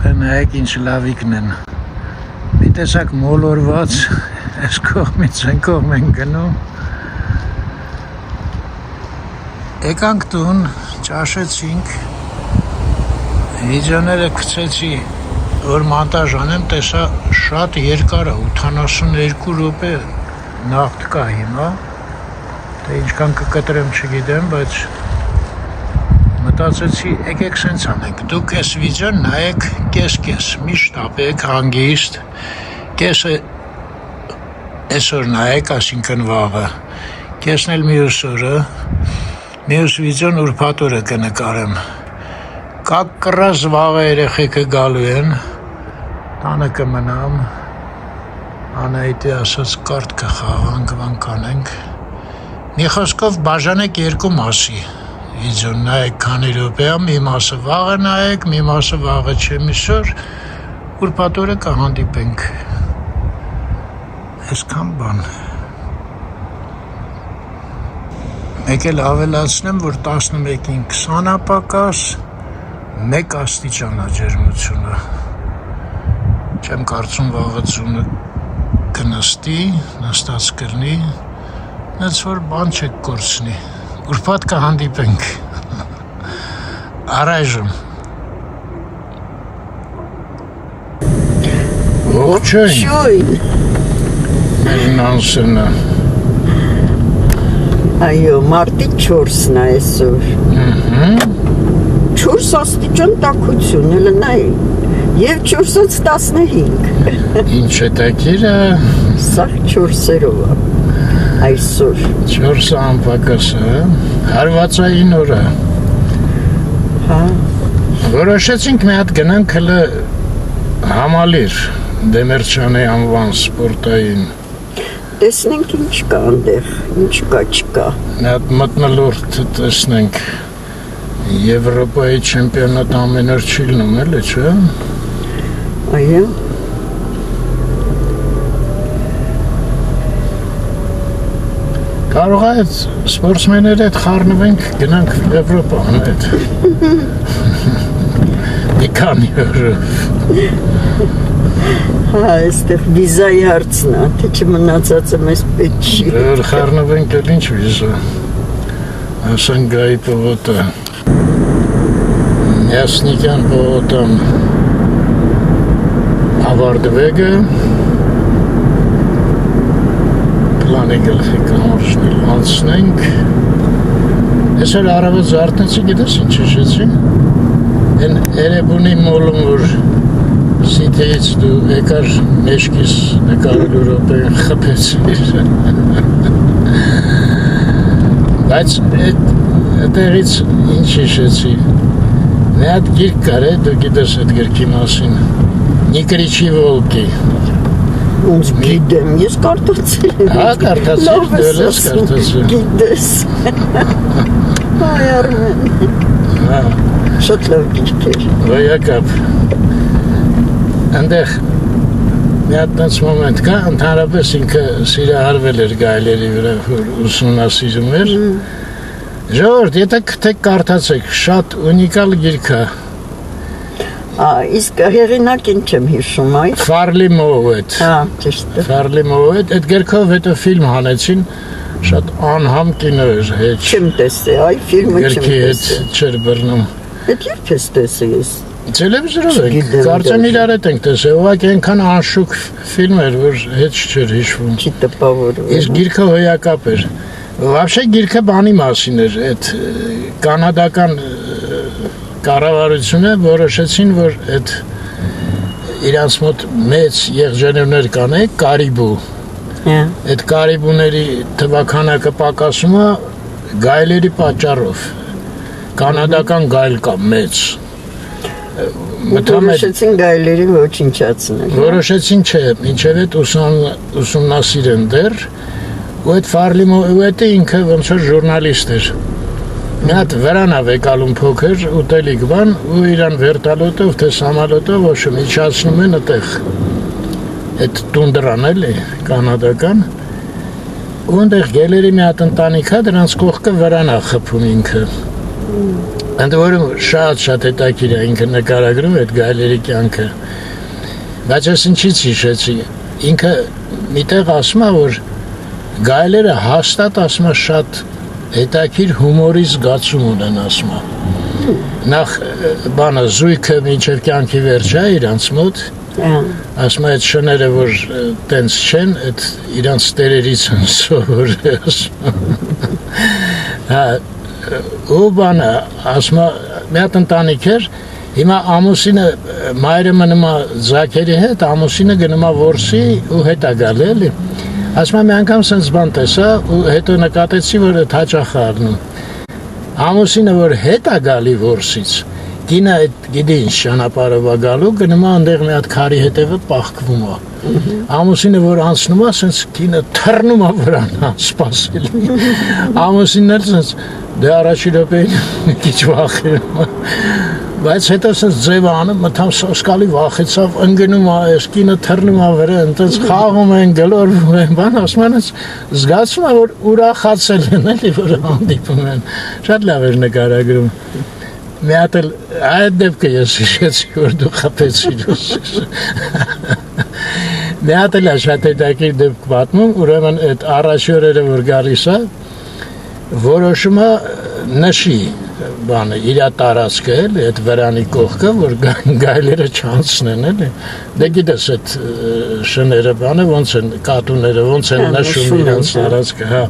Նայեք ինչ լավիկն են։ Մի տեսակ մոլորված, այս կողմից այն կողմ են գնում։ Եկանք տուն, ճաշեցինք, վիդեոները գցեցի, որ մոնտաժ անեմ, տեսա շատ երկար է, 82 րոպե նավթ կա հիմա, թե ինչքան կկտրեմ չգիտեմ, բայց մտածեցի, եկեք սենց անենք, դուք այս վիդեոն նայեք կես-կես, մի շտապեք, հանգիստ, կեսը այսօր նայեք, ասինքն վաղը, կեսն էլ մյուս օրը, մյուս վիդեոն ուրբաթ օրը կնկարեմ, կակռած վաղը երեխեքը գալու են, տանը կմնամ, Անահիտի ասած կարդ կխաղանք, բան կանենք, մի խոսքով բաժանեք երկու մասի, վիդեոն նայեք քանի րոպե է, մի մասը վաղը նայեք, մի մասը վաղը չէ, միսօր ուրբաթ օրը կհանդիպենք։ Այսքան բան։ Մեկ էլ ավելացնեմ, որ 11-ին 20 պակաս, 1 աստիճան է ջերմությունը։ Չեմ կարծում վաղը ձյունը կնստի, նստած կրնի, նենց որ բան չեք կորցնի։ Ուրբաթ կհանդիպենք, առայժմ։ Ողջույն, մեր Նանսենը։ Այո, մարտի 4-ն է այսօր։ 4 աստիճան տաքություն, էլ նայ, և 4-ից 15։ Ինչ է տակիրը։ Սաղ 4-երով է, այսօր։ 4 անպակաս է, հարվածային օր է։ Հա։ Որոշեցինք մի հատ գնանք հլը համալիր, Դեմերչյանի անվան սպորտային։ Տեսնենք ինչ կա անդեղ, ինչ կա չկա։ Մի հատ մտնոլորտ տեսնենք, Եվրոպայի չեմպիոնատ ամեն օր չի լինում, էլի չէ։ Այո։ Կարող է այդ սպորտսմենների հետ խառնվենք, գնանք Եվրոպան հետ։ Մի քանի օրով։ Հա, այստեղ վիզայի հարցն է, թե չմնացածը մեզ պետք չի։ Որ խառնվենք էլ ինչ վիզա։ Ասանգայի պողոտը։ Միասնիկյան պողոտան ավարդվեգը։ Պլանի գլխի կամորշնել անցնենք։ Ես էլ առավոտ զարտնեցի, գիտես ինչ հիշեցի։ Են Էրեբունի մոլում, որ Սիթեից դու եկար մեջքիս նկարելու րոպեին խփեցիր։ Բայց այդտեղից ինչ հիշեցի։ Մի հատ գիրք կար է, դու գիտես այդ գրքի մասին։ Նիկրիչի Վոլկի։ Ոնց գիտեմ, ես կարդացել եմ։ Հա, կարդացել, դու էլ ես կարդացել։ Գիտես։ Հայ Արմեն։ Հա։ Շատ լավ գիրք էր։ Ոյակապ։ Այնտեղ մի հատ նենց մոմենտ կա, ընդհանրապես ինքը սիրահարվել էր գայլերի վրա, որ ուսումնասիրում էր։ Ժողովուրդ, եթե գտեք կարդացեք, շատ ունիկալ գիրք է։ Իսկ հեղինակին չեմ հիշում, այ։ Ֆարլի Մոհետ։ Հա, ճիշտ է։ Ֆարլի Մոհետ, այդ գրքով հետո ֆիլմ հանեցին, շատ անհամ կինո էր, հետ։ Չեմ տեսել, այ ֆիլմը չեմ Գրքի հետ տեսել։ չէր բռնում։ Այդ երբ ես տեսել ես։ Տելևիզորով ենք, կարծեմ իրար հետ ենք տեսել, ուղղակի այնքան անշուք ֆիլմ էր, որ հետ չէր հիշվում։ Չի տպավորվում։ Իսկ գիրքը հոյակապ էր։ Вообще գիրքը բանի մասին էր, այդ կանադական կառավարությունը որոշեցին, որ այդ իրանց մոտ մեծ եղջերուներ կան, կարիբու։ Այդ կարիբուների թվականակը պակասում է գայլերի պատճառով։ Կանադական գայլ կա մեծ։ Որոշեցին գայլերին ոչնչացնել։ Որոշեցին չէ, մինչև այդ ուսումնասիրեն դեռ, ու այդ Ֆարլի Մոհետը ինքը ոնց որ ժուրնալիստ էր։ Մի հատ վրան է վեկալում փոքր, ուտելիք բան, ու իրան վերտալոտով, թե սամալոտով, ոչմ իջացնում են այդտեղ։ Այդ տունդրան էլի, կանադական։ Ու այնտեղ գելերի մի հատ ընտանիք է, դրանց կողքը վրան է խփում ինքը։ Ընդ որում շատ հետաքրքիր է ինքը նկարագրում այդ գայլերի կյանքը։ Բայց ես ինչից հիշեցի, ինքը միտեղ ասում է, որ գայլերը հաստատ ասում է շատ հետաքրքիր հումորի զգացում ունեն ասում է։ Նախ բանը զույգը մինչև կյանքի վերջը իրանց մոտ ասում է այդ շները որ տենց չեն, այդ իրանց տերերից են սովորել։ Հա, ու բանը ասում է մի հատ ընտանիք էր, հիմա ամուսինը մայրը մնում է ձակերի հետ, ամուսինը գնում է որսի ու հետ է գալի էլի։ Ասում է մի անգամ սենց բան տեսա ու հետո նկատեցի, որ այդ հաճախ է առնում։ Ամուսինը որ հետ է գալի որսից, կինը այդ գիտի ինչ ճանապարհով է գալու, գնում է այնտեղ մի հատ քարի հետևը պահկվում է։ Ամուսինը որ անցնում է, ասենց կինը թռնում է վրան, անսպասելի։ Ամուսինն էլ ասենց դե առաջի րոպեին մի քիչ վախենում է։ Բայց հետո ասենց ձևը անում, մտամ սոսկալի վախեցավ, ընկնում է, այս կինը թռնում է վրան, այնտեղ խաղում են, գլորվում են, բան ասում են, զգացում է որ ուրախացել են, էլի որ հանդիպում են։ Շատ լավ էր նկարագրում։ Մի հատ էլ այդ դեպքը ես հիշեցի, որ դու խփեցիր ուսս։ Մի հատ էլ շատ հետաքրքիր դեպք պատմում, ուրեմն այդ առաջի օրերը որ գալիս է, որոշում է նշի բանը, իր տարածքը էլի, այդ վրանի կողքը, որ գայլերը չանցնեն էլի։ Դե գիտես այդ շները բանը ոնց են, կատուները ոնց են նշում իրանց տարածքը, հա։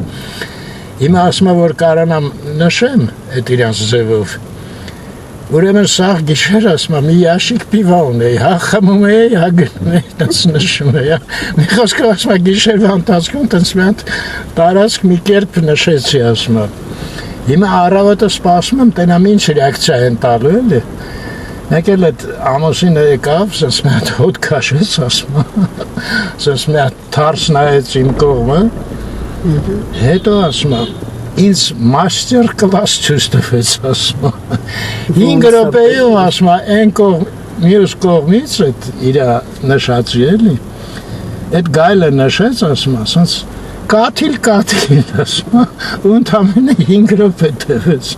Հիմա ասում է որ կարանամ նշեմ այդ իրանց ձևով։ Ուրեմն սաղ գիշեր ասում է մի ящик պիվա ունեի, հա խմում էի, հա գնում էի, տենց նշում էի, հա։ Մի խոսքով ասում է գիշերվա ընթացքում տենց մի հատ տարածք մի կերպ նշեցի ասում է։ Հիմա առավոտը սպասում եմ, տենամ ինչ ռեակցիա են տալու էլի։ Մեկ էլ այդ ամուսինը եկավ, սենց մի հատ հոտ քաշեց ասում է, սենց մի հատ թարս նայեց իմ կողմը, հետո ասում է ինձ մաստեր կլաս ցույց տվեց ասում է։ 5 րոպեում ասում է այն կողմ մյուս կողմից այդ իր նշածի էլի։ Այդ գայլը նշեց ասում է, ասած կաթիլ ասում է, ու ընդամենը 5 րոպե տևեց,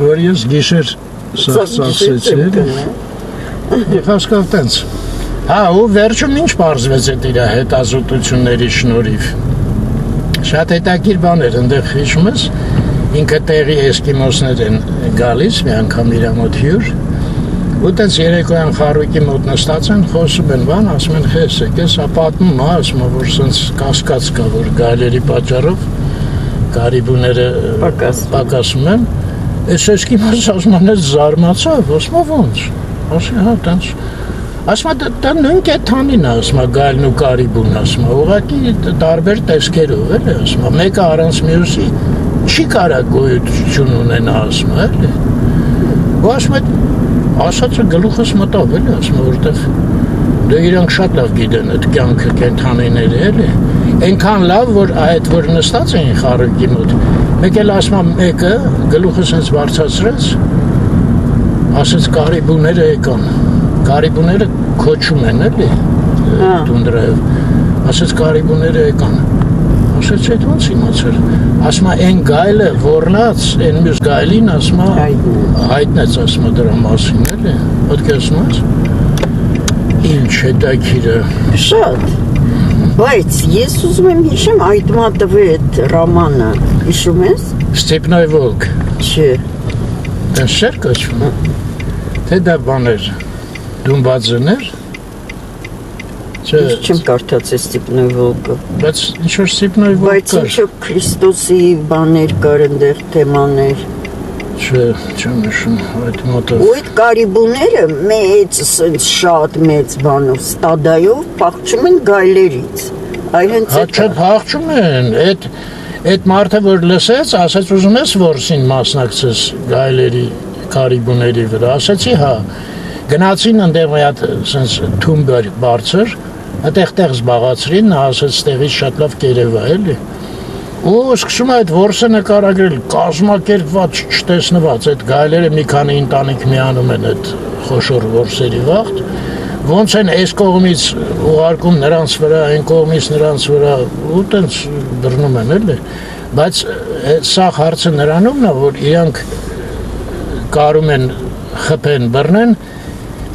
որ ես գիշեր սացեցի էլի։ Եվ հասկավ տենց։ Հա, ու վերջում ինչ պարզվեց այդ իր հետազոտությունների շնորհիվ։ Շատ հետաքրքիր բաներ այնտեղ հիշում ես, ինքը տեղի էսկիմոսներ են գալիս, մի անգամ իր մոտ հյուր, ու տենց երեկոյան խարույկի մոտ նստած են, խոսում են բան, ասում են խես եկես, պատմում է, ասում է, որ սենց կասկած կա, որ գայլերի պատճառով կարիբուները պակասում են, այս էսկիմոս ասում են զարմացավ, ասում է ոնց, ասում է հա տենց, ասում է դա նույն կեթանին է, ասում է գայլն ու կարիբուն, ասում է, ուղղակի տարբեր տեսքերով էլի, ասում է, մեկը առանց մյուսի չի կարա գոյություն ունենա, ասում է, էլի։ Ու ասում է, ասածը գլուխս մտավ էլի, ասում է, որտեվ դե իրանք շատ լավ գիտեն այդ կյանքը կենդանիները էլի։ Այնքան լավ, որ այդ որ նստած էին խարույկի մոտ, մեկ էլ ասում է մեկը գլուխը սենց բարձրացրեց, ասեց կարիբուները եկան։ Կարիբուները քոչում են էլի տունդրայով, ասեց կարիբուները եկան, ասեց այդ ոնց իմացել, ասում է այն գայլը ոռնաց, այն մյուս գայլին ասում է հայտնեց ասում է դրա մասին էլի, ոտք ասում ես, ինչ հետաքրքիր է։ Շատ, բայց ես ուզում եմ հիշեմ Այտմատովի այդ ռոմանը, հիշում ես։ Ստեփնոյ Վոլկ։ Չէ։ Տենց չէր կոչվում, թե դա բաներ Դումբաձներ։ Ես չեմ կարդաց Ստեփնոյ Վոլկը։ Բայց ինչ-որ Ստեփնոյ Վոլկ բայց ինչ-որ Քրիստոսի բաներ կար այնտեղ թեմաներ։ Չէ, չեմ նշում այդ մոտով։ Ու այդ կարիբուները մեծ, սենց շատ մեծ բանով, ստադայով փախչում են գայլերից։ Այ հենց այդ։ Հա, փախչում են, այդ մարդը որ լսեց, ասաց ուզում ես որսին մասնակցես գայլերի կարիբուների վրա, ասացի հա։ Գնացին ընդեղ մի հատ սենց թումբ բարձր, այդտեղ զբաղացրին, նա ասեց տեղից շատ լավ կերև է էլի։ Ու սկսում է այդ որսը նկարագրել, կազմակերպված, չտեսնված, այդ գայլերը մի քանի ընտանիք միանում են այդ խոշոր որսերի վաղտ, ոնց են այս կողմից ուղարկում նրանց վրա, այն կողմից նրանց վրա, ու տենց բռնում են էլի։ Բայց սա հարցը նրանումն է, որ իրանք կարում են խփեն բռնեն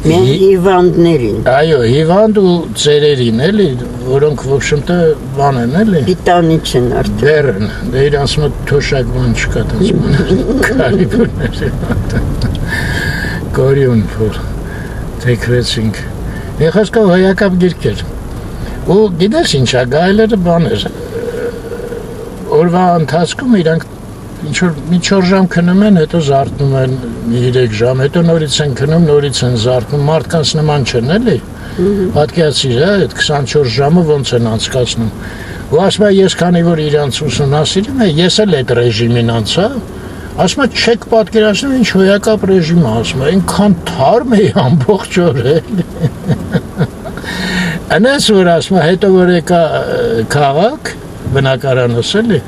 Միայն հիվանդներին, այո հիվանդ ու ծերերին էլի որոնք в общем-то բան են էլի պիտանի չեն արդեն։ բերն դե իրանց մոտ թոշակ բան չկա դες կարիբուրներ կորյուն որ թեքրեցինք եղածքա հայակապ գիրքեր ու գիտես ինչա գայլերը բաներ օրվա ընթացքում իրանք ինչ-որ մի 4 ժամ քնում են, հետո զարթնում են 3 ժամ, հետո նորից են քնում, նորից են զարթնում, մարդկանց նման չեն, էլի։ Պատկերացրիր, այդ 24 ժամը ոնց են անցկացնում։ Ու ասում եմ, ես քանի որ իրանց ուսումնասիրում եմ, ես էլ այդ ռեժիմին անցա, ասում եմ, չեք պատկերացնում ինչ հոյակապ ռեժիմ է, ասում եմ, այնքան թարմ էի ամբողջ օրը։ Այնպես որ ասում եմ, հետո որ եկա քաղաք, բնակարանս էլի,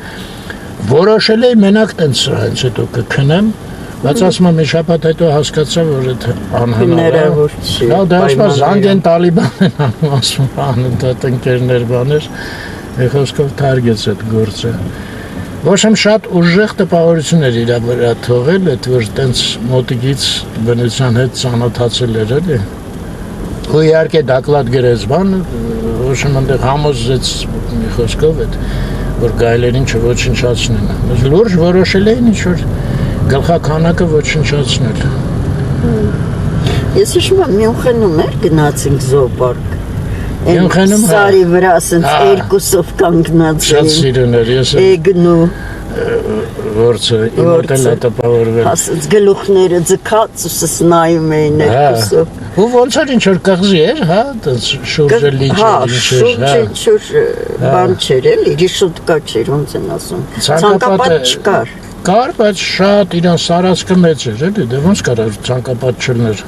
որոշել էի մենակ տենց սրանց հետո կքնեմ, բայց ասում եմ մի շաբաթ հետո հասկացա, որ այդ անհնարավոր չի։ Դա ասում զանգ են Տալիբան են անում, ասում անընդհատ ընկերներ բաներ, եղոսկով թարգեց այդ գործը։ Ոչ եմ շատ ուժեղ տպավորություններ իր վրա թողել, այդ որ տենց մոտիկից բնության հետ ծանոթացել էր էլի։ Ու իհարկե դակլադ գրեց բան, ոչ եմ այնտեղ համոզեց մի խոսքով այդ որ գայլերին չոչնչացնեն։ Լուրջ որոշել էին ինչ-որ գլխականակը ոչնչացնել։ Ես հիշում եմ Մյունխենում էր գնացինք զոոպարկ։ Մյունխենում, հա։ Սարի վրա ասենց երկուսով կանգնած Շատ սիրուն էր, ես Էգնու որցը իմ մոտ էլ է տպավորվել։ ասենց գլուխները ձգած ուսս նայում էին երկուսով։ Ու ոնց էր ինչ-որ կղզի էր, հա, շուրջը լիճ էր, շուրջ բան չէր էլի, ռիշոտկա չէր, ոնց են ասում։ Ցանկապատ չկար։ Կար, բայց շատ իրան սարածքը մեծ էր, էլի, դե ոնց կարա ցանկապատ չլներ։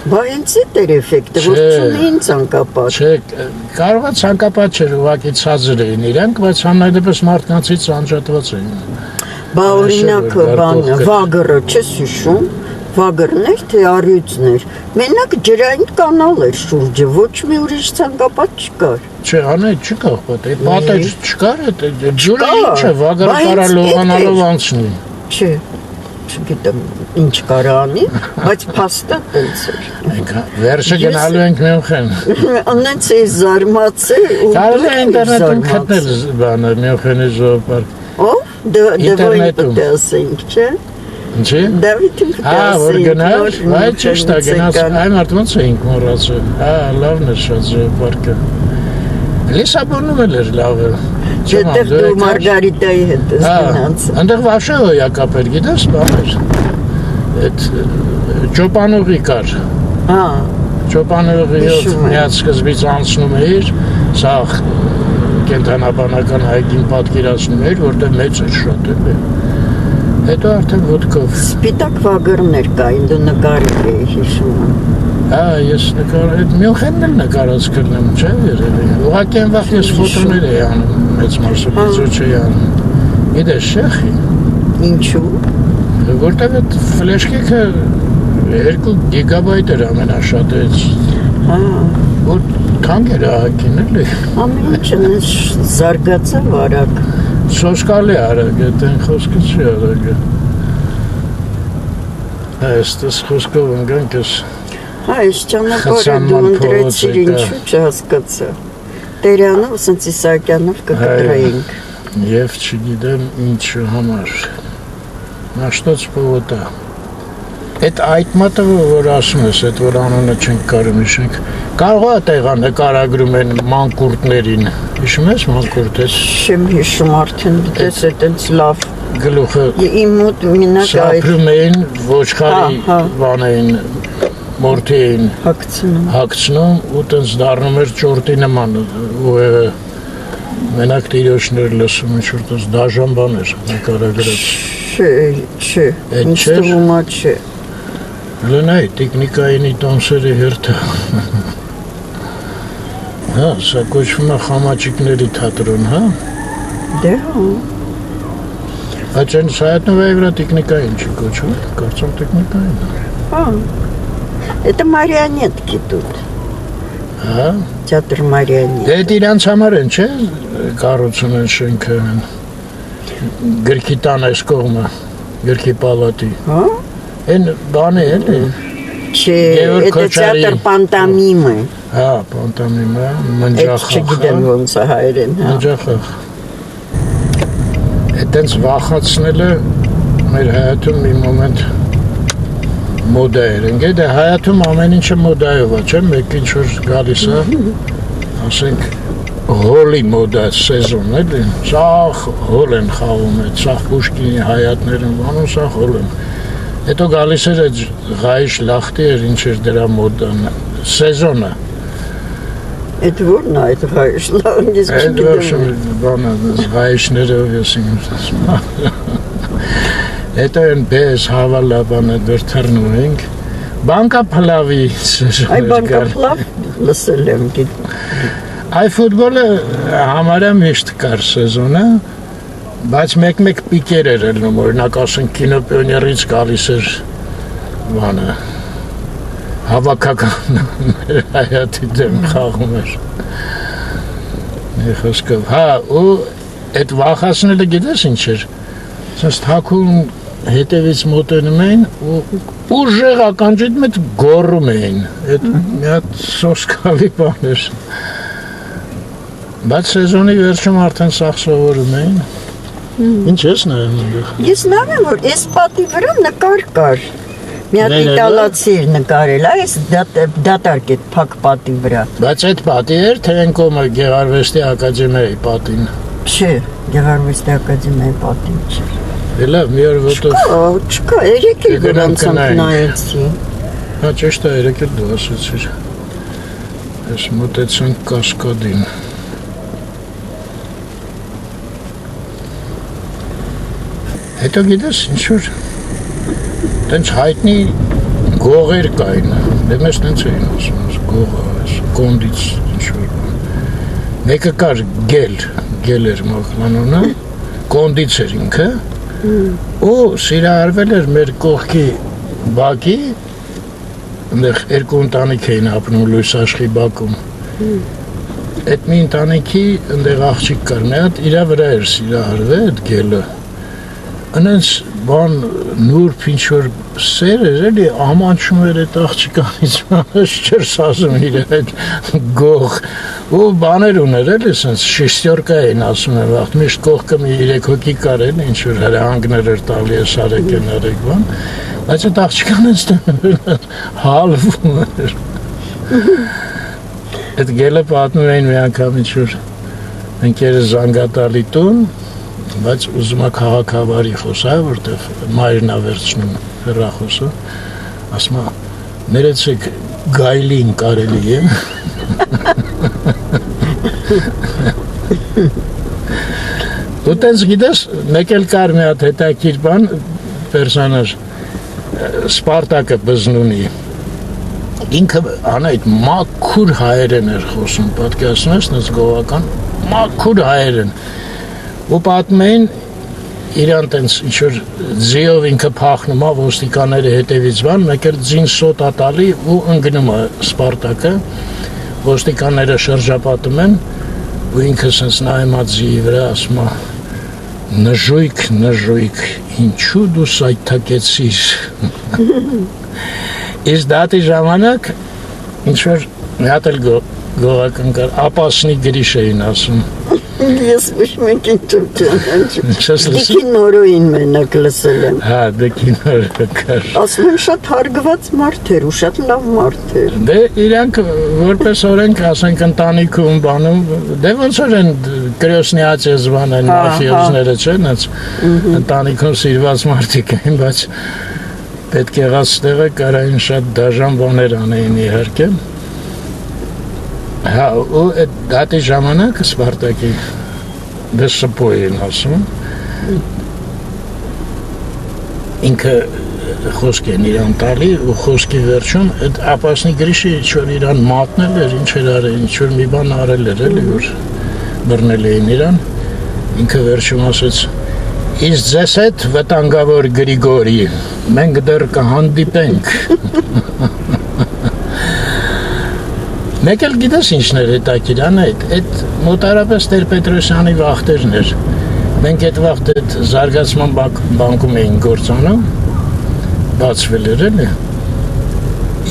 Բա հենց այդ էր էֆեկտը, որ չունեին ցանկապատ։ Չէ, կարող է ցանկապատ չէր, ուղղակի ցածր էին իրանք, բայց համենայնդեպս մարդկանցից անջատված էին։ Բա օրինակ բանը, վագրը չես հիշում, վագրներ թե առյուծներ, մենակ ջրային կանալ էր շուրջը, ոչ մի ուրիշ ցանկապատ չկար։ Չէ, անե չկա, պատեր չկար, ջուրը ինչ է, վագրը կարա լողանալով անցնի։ Չէ, չգիտեմ ինչ կարա անի, բայց փաստը տենց էր։ Վերջը գնալու ենք Մյունխեն։ Անենց էի զարմացել ու Կարելի է ինտերնետում գտնել բանը Մյունխենի զոոպարկ։ Ո՞վ? Դավիթը ասենք, չէ։ Ինչի։ Դավիթը որ գնար, բայց ճիշտ է գնաց, այ մարդ ոնց էինք մոռացել։ Լավն է շատ զոոպարկը։ Լիսաբոնում էլ էր լավը։ Դեռ դու Մարգարիտայի հետ ես գնաց։ Այնտեղ վաշը հոյակապ էր, գիտես, բաներ։ Այդ ճոպանուղի կար։ Հա։ Ճոպանուղիով միած սկզբից անցնում էիր, սա կենտրոնաբանական այգին պատկերացնում էիր, որտեղ մեծ էր շատ էլի։ Հետո արդեն ոտքով։ Սպիտակ վագրներ կային, դու նկարել էի հիշում եմ։ Հա, ես այդ Մյունխենն էլ նկարած կրնեմ, չէ՞ երևի։ Ուղղակի այն վաղ ես ֆոտոներ էի անում, մեծ մասը վիդեո չէի անում։ Գիտես, շեխի։ Ինչու։ Որտեղ այդ ֆլեշկեքը 2 գիգաբայթ էր ամենաշատից։ Հա։ Որ թանկ էր ահագին էլի։ Ամեն ինչը զարգացավ արագ։ Սոսկալի արագ, այդեն խոսքը չի արագ։ Այստես խոսքով ընկանք ես։ Հա, ես ճանապարհը դու ընտրեցիր ինչու չհասկացա։ Տերյանով, ասենց Իսահակյանով կկտրեինք։ Եվ չգիտեմ ինչու համար։ Նաշտոց պովոտա։ Այդ այդ մատը որ ասում ես, այդ որ անունը չենք կարող հիշենք, կարող է տեղա նկարագրում են մանկուրտներին։ Հիշում ես մանկուրտը։ Չեմ հիշում արդեն, դες այդպես լավ գլուխը իմ մոտ մենակ այդ սափրում էին ոչխարի բան էին մորթի էին հագցնում ու տենց դառնում էր ճորտի նման ու մենակ տիրոջներ լսում ինչ-որ տես դաժան բան էր նկարագրած։ Չէ, ինձ թվում է չէ։ Լնայ, տեխնիկային տոմսերի հերթը։ Հա, սա կոչվում է խամաճիկների թատրոն, հա։ Դե հա։ Բայց այն Սայաթնովայի վրա տեխնիկային չի կոչվում, կարծում տեխնիկային։ Հա։ Это марионетки тут։ Հա։ Театр марионеток։ Դե իրանց համար են, չէ՞, կառուցում են շենքը։ Գրքի տան այս կողմը, գրքի պալատի։ Հա։ Են բանը էլի։ Չէ, Գևորգ это Քոչարի։ театр պանտամիմը։ Հա, պանտամիմը, Այդ մնջախախ։ չգիտեմ ոնց է հայերեն, հա։ Մնջախախ։ Այդտենց վախացնելը մեր հայատում մի մոմենտ մոդա էր։ Ընկեդ է հայատում ամեն ինչը մոդայով է, չէ՞, մեկ ինչ որ գալիս է, ասենք հոլի մոդա սեզոն էլի, սաղ հոլ են խաղում է, սաղ Պուշկինի հայատներ են բանում, սաղ հոլ են։ Հետո գալիս էր այդ Ղայիշ լախտի էր, ինչ էր դրա մոդան, սեզոնը։ Այդ որն է այդ Ղայիշլան, ես Այդ չգիտեմ։ վերջը բանը, Ղայիշներով ես ինձ ասում։ Հետո են բես հավալա բանը դեր թռնում ենք։ Բանկա փլավի սեզոն Այ էր բանկա գալ։ փլավ լսել եմ գիտ։ Այ ֆուտբոլը համարյա միշտ կար սեզոնը, բայց մեկ-մեկ պիկեր էր ելնում, օրինակ ասենք կինոպիոներից գալիս էր բանը, հավաքական հայատի դեմ խաղում էր։ Մի խոսքով, հա, ու այդ վախացնելը գիտես ինչ էր, սենց թաքուն հետևից մոտենում էին ու ուժեղ ականջիդ մետ գոռում էին, այդ մի հատ սոսկալի բան էր։ Բայց սեզոնի վերջում արդեն սաղ սովորում էին։ Ինչ ես նայում այնտեղ։ Ես նայում որ այս պատի վրա նկար կար։ Մի հատ Ներեգա։ իտալացի էր նկարել, այս դատարկ այդ փակ պատի վրա։ Բայց այդ պատի էր, թե այն կողմը Գեղարվեստի ակադեմիայի պատին։ Չէ, Գեղարվեստի ակադեմիայի պատին չէ։ Դե լավ, մի օր որտեղ Չկա, երեք էլ Կգնանք գրանցանք կնայենք։ նայեցի։ հա ճիշտ է, երեք էլ դու ասացիր։ Ես մոտեցանք Կասկադին։ Հետո գիտես ինչ որ տենց հայտնի գողեր կային։ Դե մեզ տենց էին ասում, գողը, կոնդից ինչ որ բան։ Մեկը կար գել էր մոխլանոնը, կոնդից էր ինքը, ու սիրահարվել էր մեր կողքի բակի, այնտեղ երկու ընտանիք էին ապնում Լույս աշխի բակում։ Այդ մի ընտանիքի այնտեղ աղջիկ կար, մի հատ իրա վրա էր սիրահարվել այդ գելը։ Անենց բան նուրբ ինչ-որ սեր էր, էլի ամանչում էր այդ աղջիկանից, մանես չեր սազում իր այդ գող, ու բաներ ուներ էլի, սենց շեստյորկա էին ասում են վաղտ, միշտ կողքը մի 3 հոգի կար էլի, ինչ-որ հրահանգներ էր տալի ես արեք են արեք բան, բայց այդ աղջիկանից հալվում էր։ Այդ գելը պատմում էին մի անգամ ինչ-որ ընկերը զանգատալի տուն, բայց ուզում է քաղաքավարի խոսա, որտեղ մայրն է վերցնում հեռախոսը, ասում է, ներեցեք գայլին կարելի է։ Ու տենց գիտես, մեկ էլ կար մի հատ հետաքրքիր բան, պերսոնաժ, Սպարտակը Բզնունի, ինքը անայդ մաքուր հայերեն էր խոսում, պատկերացնում ես, նենց գողական, մաքուր հայերեն, ու պատմում էին իրան տենց ինչ-որ ձիով ինքը փախնում է ոստիկանները հետևից բան, մեկ էլ ձին սոտ է տալի ու ընկնում է Սպարտակը, ոստիկանները շրջապատում են ու ինքը սենց նայում է ձիի վրա, ասում է նժույք, ինչու դու սայթակեցիր։ Իսկ դատի ժամանակ ինչ-որ մի հատ էլ գողական կար, ապասնի գրիշ էին ասում։ Ես միշտ ինչ-որ Չես լսում։ Դիքին նորոյին մենակ լսել եմ։ Հա, դեքին կար։ Ասում են շատ հարգված մարդ էր ու շատ լավ մարդ էր։ Դե իրանք որպես օրենք ասենք ընտանիքում բանում, դե ոնց որ են կրյոսնիացիա զվան են մաֆիոզները, չէ՞, նենց ընտանիքում սիրված մարդիկ են, բայց պետք եղած տեղը կարային շատ դաժան բաներ անեին իհարկե։ Հա, ու այդ դատի ժամանակ Սպարտակի դեսպո էին ասում, ինքը խոսք են իրան տալի ու խոսքի վերջում այդ ապասնի գրիշը ինչ-որ իրան մատնել էր, ինչ էր արել, ինչ-որ մի բան արել էր, էլի, որ բռնել էին իրան, ինքը վերջում ասեց, իսկ ձեզ հետ վտանգավոր Գրիգորի, մենք դեռ կհանդիպենք։ Մեկ էլ գիտես ինչն էր հետաքրքիր, այդ մոտարապես Տեր-Պետրոսյանի վախտերն էր։ Մենք այդ վաղտ այդ զարգացման բանկում էին գործանում, բացվել էր էլի։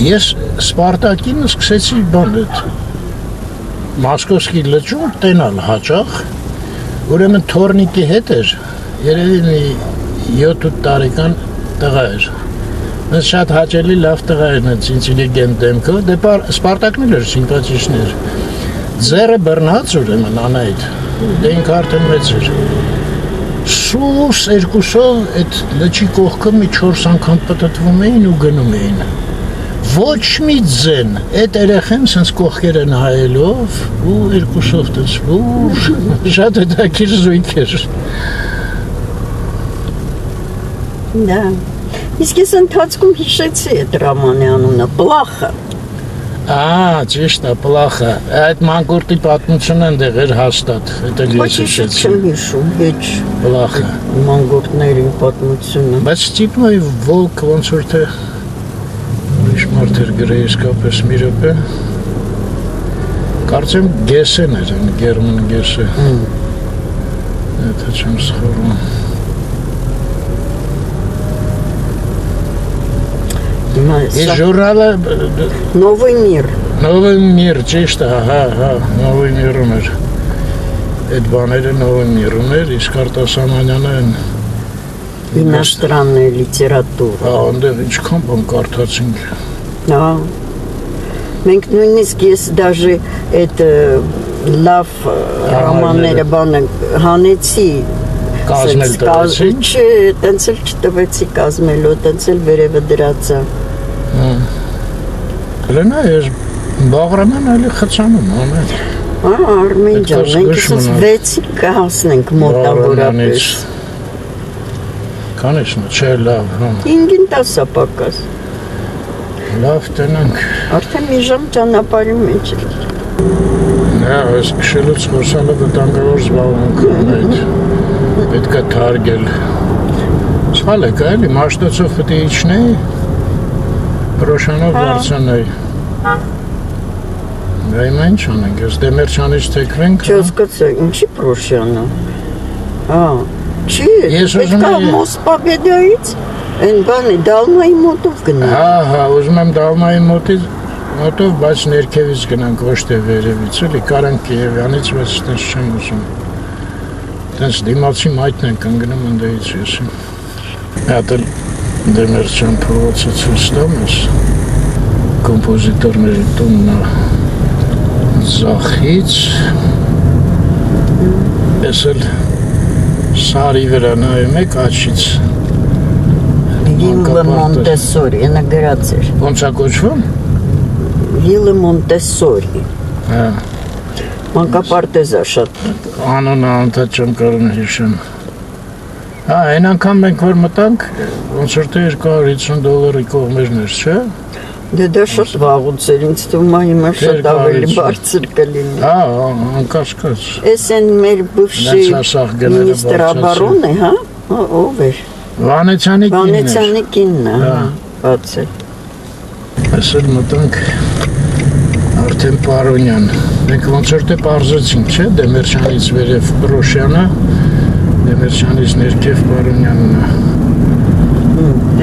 Ես Սպարտակին սկսեցի բան այդ Մոսկովսկի լճում տենալ հաճախ, ուրեմն թորնիկի հետ էր, երևի մի 7-8 տարեկան տղա էր։ Ես շատ հաճելի լավ տղա էր, ինտելիգենտ դեմքով, դե Սպարտակն էլ էր սիմպաթիչն էր։ Ձեռը բռնած ուրեմն անայդ, դե ինքը արդեն մեծ էր։ Սուս երկուսով այդ լճի կողքը մի 4 անգամ պտտվում էին ու գնում էին։ Ոչ մի ձեն, այդ երեխեն սենց կողքերը նայելով ու երկուսով տես լուրջ, շատ հետաքրքիր զույգ էր։ Դա, իսկ ես ընթացքում հիշեցի այդ Ռամանի անունը, Պլախը։ Ճիշտ է, Պլախը, այդ մանկորդի պատմությունը ընդեղ էր հաստատ, այդ էլ ես հիշեցի։ Չեմ հիշում, հեչ Պլախը։ մանկորդների պատմությունը։ Բայց տիպն է վոլկ ոնց որ թե ուրիշ մարդ էր գրեի իսկապես մի րոպե։ Կարծեմ գեսեն էր, գերման գեսը։ Եթե չեմ սխալվում։ Այս ժուրնալը Նովոյ միր։ Նովոյ միր, ճիշտ է, հա, Նովոյ միրում էր։ Այդ բաները Նովոյ միրում էր, իսկ Արտասամանյանը Իностранная լիտերատուրա։ Այնտեղ ինչքան բան կարդացինք։ Մենք նույնիսկ ես դաժե այդ լավ ռոմանները բանը հանեցի Կազմել տվեցի։ Չէ, տենց էլ չտվեցի կազմելու, տենց էլ վերևը դրածա։ Լենա ես Բաղրաման այլի խցանում ամեն։ Արմեն ջան, մենք ասես 6-ին կհասնենք մոտավորապես։ Կանիշն չէ լավ, հա։ 5-ին 10-ա պակաս։ Լավ տնանք։ Արդեն մի ժամ ճանապարհի մեջ է։ Այս քշելուց խոսալը վտանգավոր զբաղմունք այդ պետք է թարգել։ Սխալ է կայելի, մաշտոցով պետք է իջնեի, պրոշանով վարձանեի։ Դա հիմա ինչ անենք, ես դեմերջանից թեքվենք։ Չոս կծը, ինչի պրոշանը։ Չի, պետք է Մոսպաբեդայից, են բանի դալմայի մոտով գնանք։ Հա, ուզում եմ դալմայի մոտով, բայց ներքևից գնանք, ոչ թե վերևից, էլի կարանք Կիևյանից, բայց տենց չեմ ուզում։ Տենց դիմացի մայթն ենք ընգնում ընդեից եսի։ Հատ էլ դեմերջան փողոցը ցույց տամ ես, կոմպոզիտորների տունն Զախից, ես էլ Սարի վրա նայում եք աչից։ Վիլը Մոնտեսորի, ենա գրած էր։ Ոնց է կոչվում։ Վիլը Մոնտեսորի։ Մանկապարտեզա շատ։ Անոնը անդադ չեմ կարող հիշեմ։ Այն անգամ մենք որ մտանք, ոնց որ թե $250 կողմերն էր, չէ։ Դե դա շատ վաղուց էր, ինձ թվում է հիմա շատ ավելի բարձր կլինի։ Անկասկած։ Էս են մեր բывший министр обороны, հա, ով էր։ Վանեցյանի կինն էր։ Վանեցյանի կինն է, հա, բաց է։ Այս էլ մտանք արդեն Պարոնյան։ Մենք ոնց որ թե պարզեցինք, չէ, Դեմերջանից վերև Պրոշյանը, Դեմերջանից ներքև Պարոնյանն է։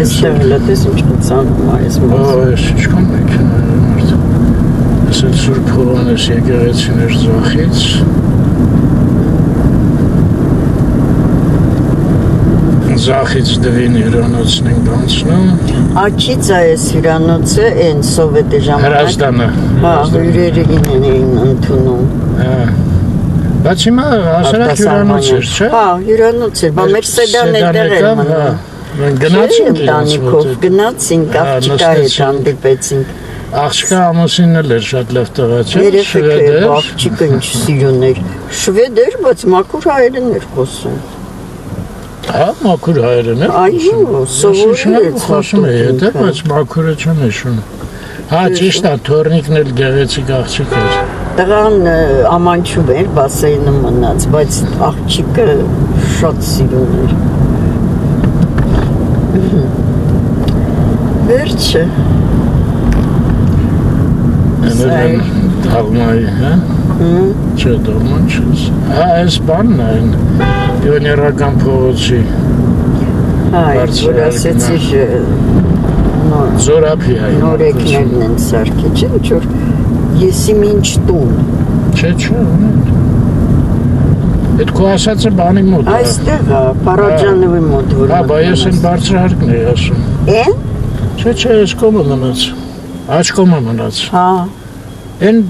Այստեղ լատես ինչ բացանում այս մասը։ Այս ինչքան մեքենա է մարդ։ Այս էլ Սուրբ Հովհաննես եկեղեցին էր Զախից։ Զախից Դվին հյուրանոցն ենք անցնում։ Աչից այս հյուրանոցը են սովետի ժամանակ։ Հրազդանը։ Հա, հյուրերը էին ընդունում։ Բայց հիմա հասարակ հյուրանոց էր, չէ։ Հա, հյուրանոց էր, բա մեր սեդան այդտեղ էր մնում։ Գնացինք տանիքով, գնացինք, աղջիկա հետ հանդիպեցինք։ Աղջիկա ամուսինն էլ էր շատ լավ տղա, չէ։ Երեխեք էր, աղջիկը ինչ սիրուն էր։ Շվեդ էր, բայց մաքուր հայերեն էր խոսում։ Հա, մաքուր հայերեն էր։ Այո, սովորել էր խոսում է հետը, բայց մաքուրը չեմ հիշում։ Հա, ճիշտ է, թորնիկն էլ գեղեցիկ աղջիկ էր։ Տղան ամանչում էր, բասեյնում մնաց, բայց աղջիկը շատ սիրուն էր։ Վերջը։ Դալմայի, հա։ Չէ, դալման չես։ Հա, այս բանն այն, պիոներական փողոցի։ Հա, որ ասեցի Զորափիայի։ նորեկներն են սարքի, չէ՞, ինչ որ եսի մինչ տուն։ Չէ, Այդ քո ասածը բանի մոտ է։ Այստեղ է, Փարաջանովի մոտ որ։ Հա, բա ես են բարձրահարկն էի ասում։ Էն։ Չէ, այս կողմը մնաց։ Աջ կողմը մնաց։ Հա։ Այն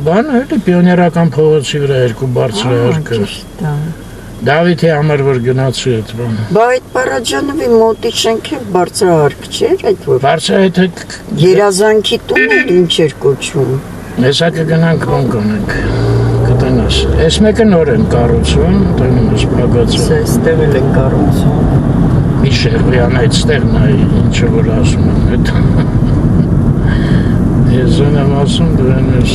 բանը էլի պիոներական փողոցի վրա երկու բարձրահարկը։ Ճիշտ է։ Դավիթի համար որ գնացի այդ բանը։ Բա այդ Փարաջանովի մոտի շենքը բարձրահարկ չէր այդ որ։ Բարձրահայտը Երազանքի տունը ինչ էր կոչվում։ հեսա կգնանք բան կանենք։ Կտենաս։ Այս մեկը նոր են կառուցում, տենում ես փակացում։ Սա այստեղ էլ են կառուցում։ Մի Շերբյան այդտեղն է, ինչը որ ասում եմ, այդ։ Ես եմ ասում, դու են ես։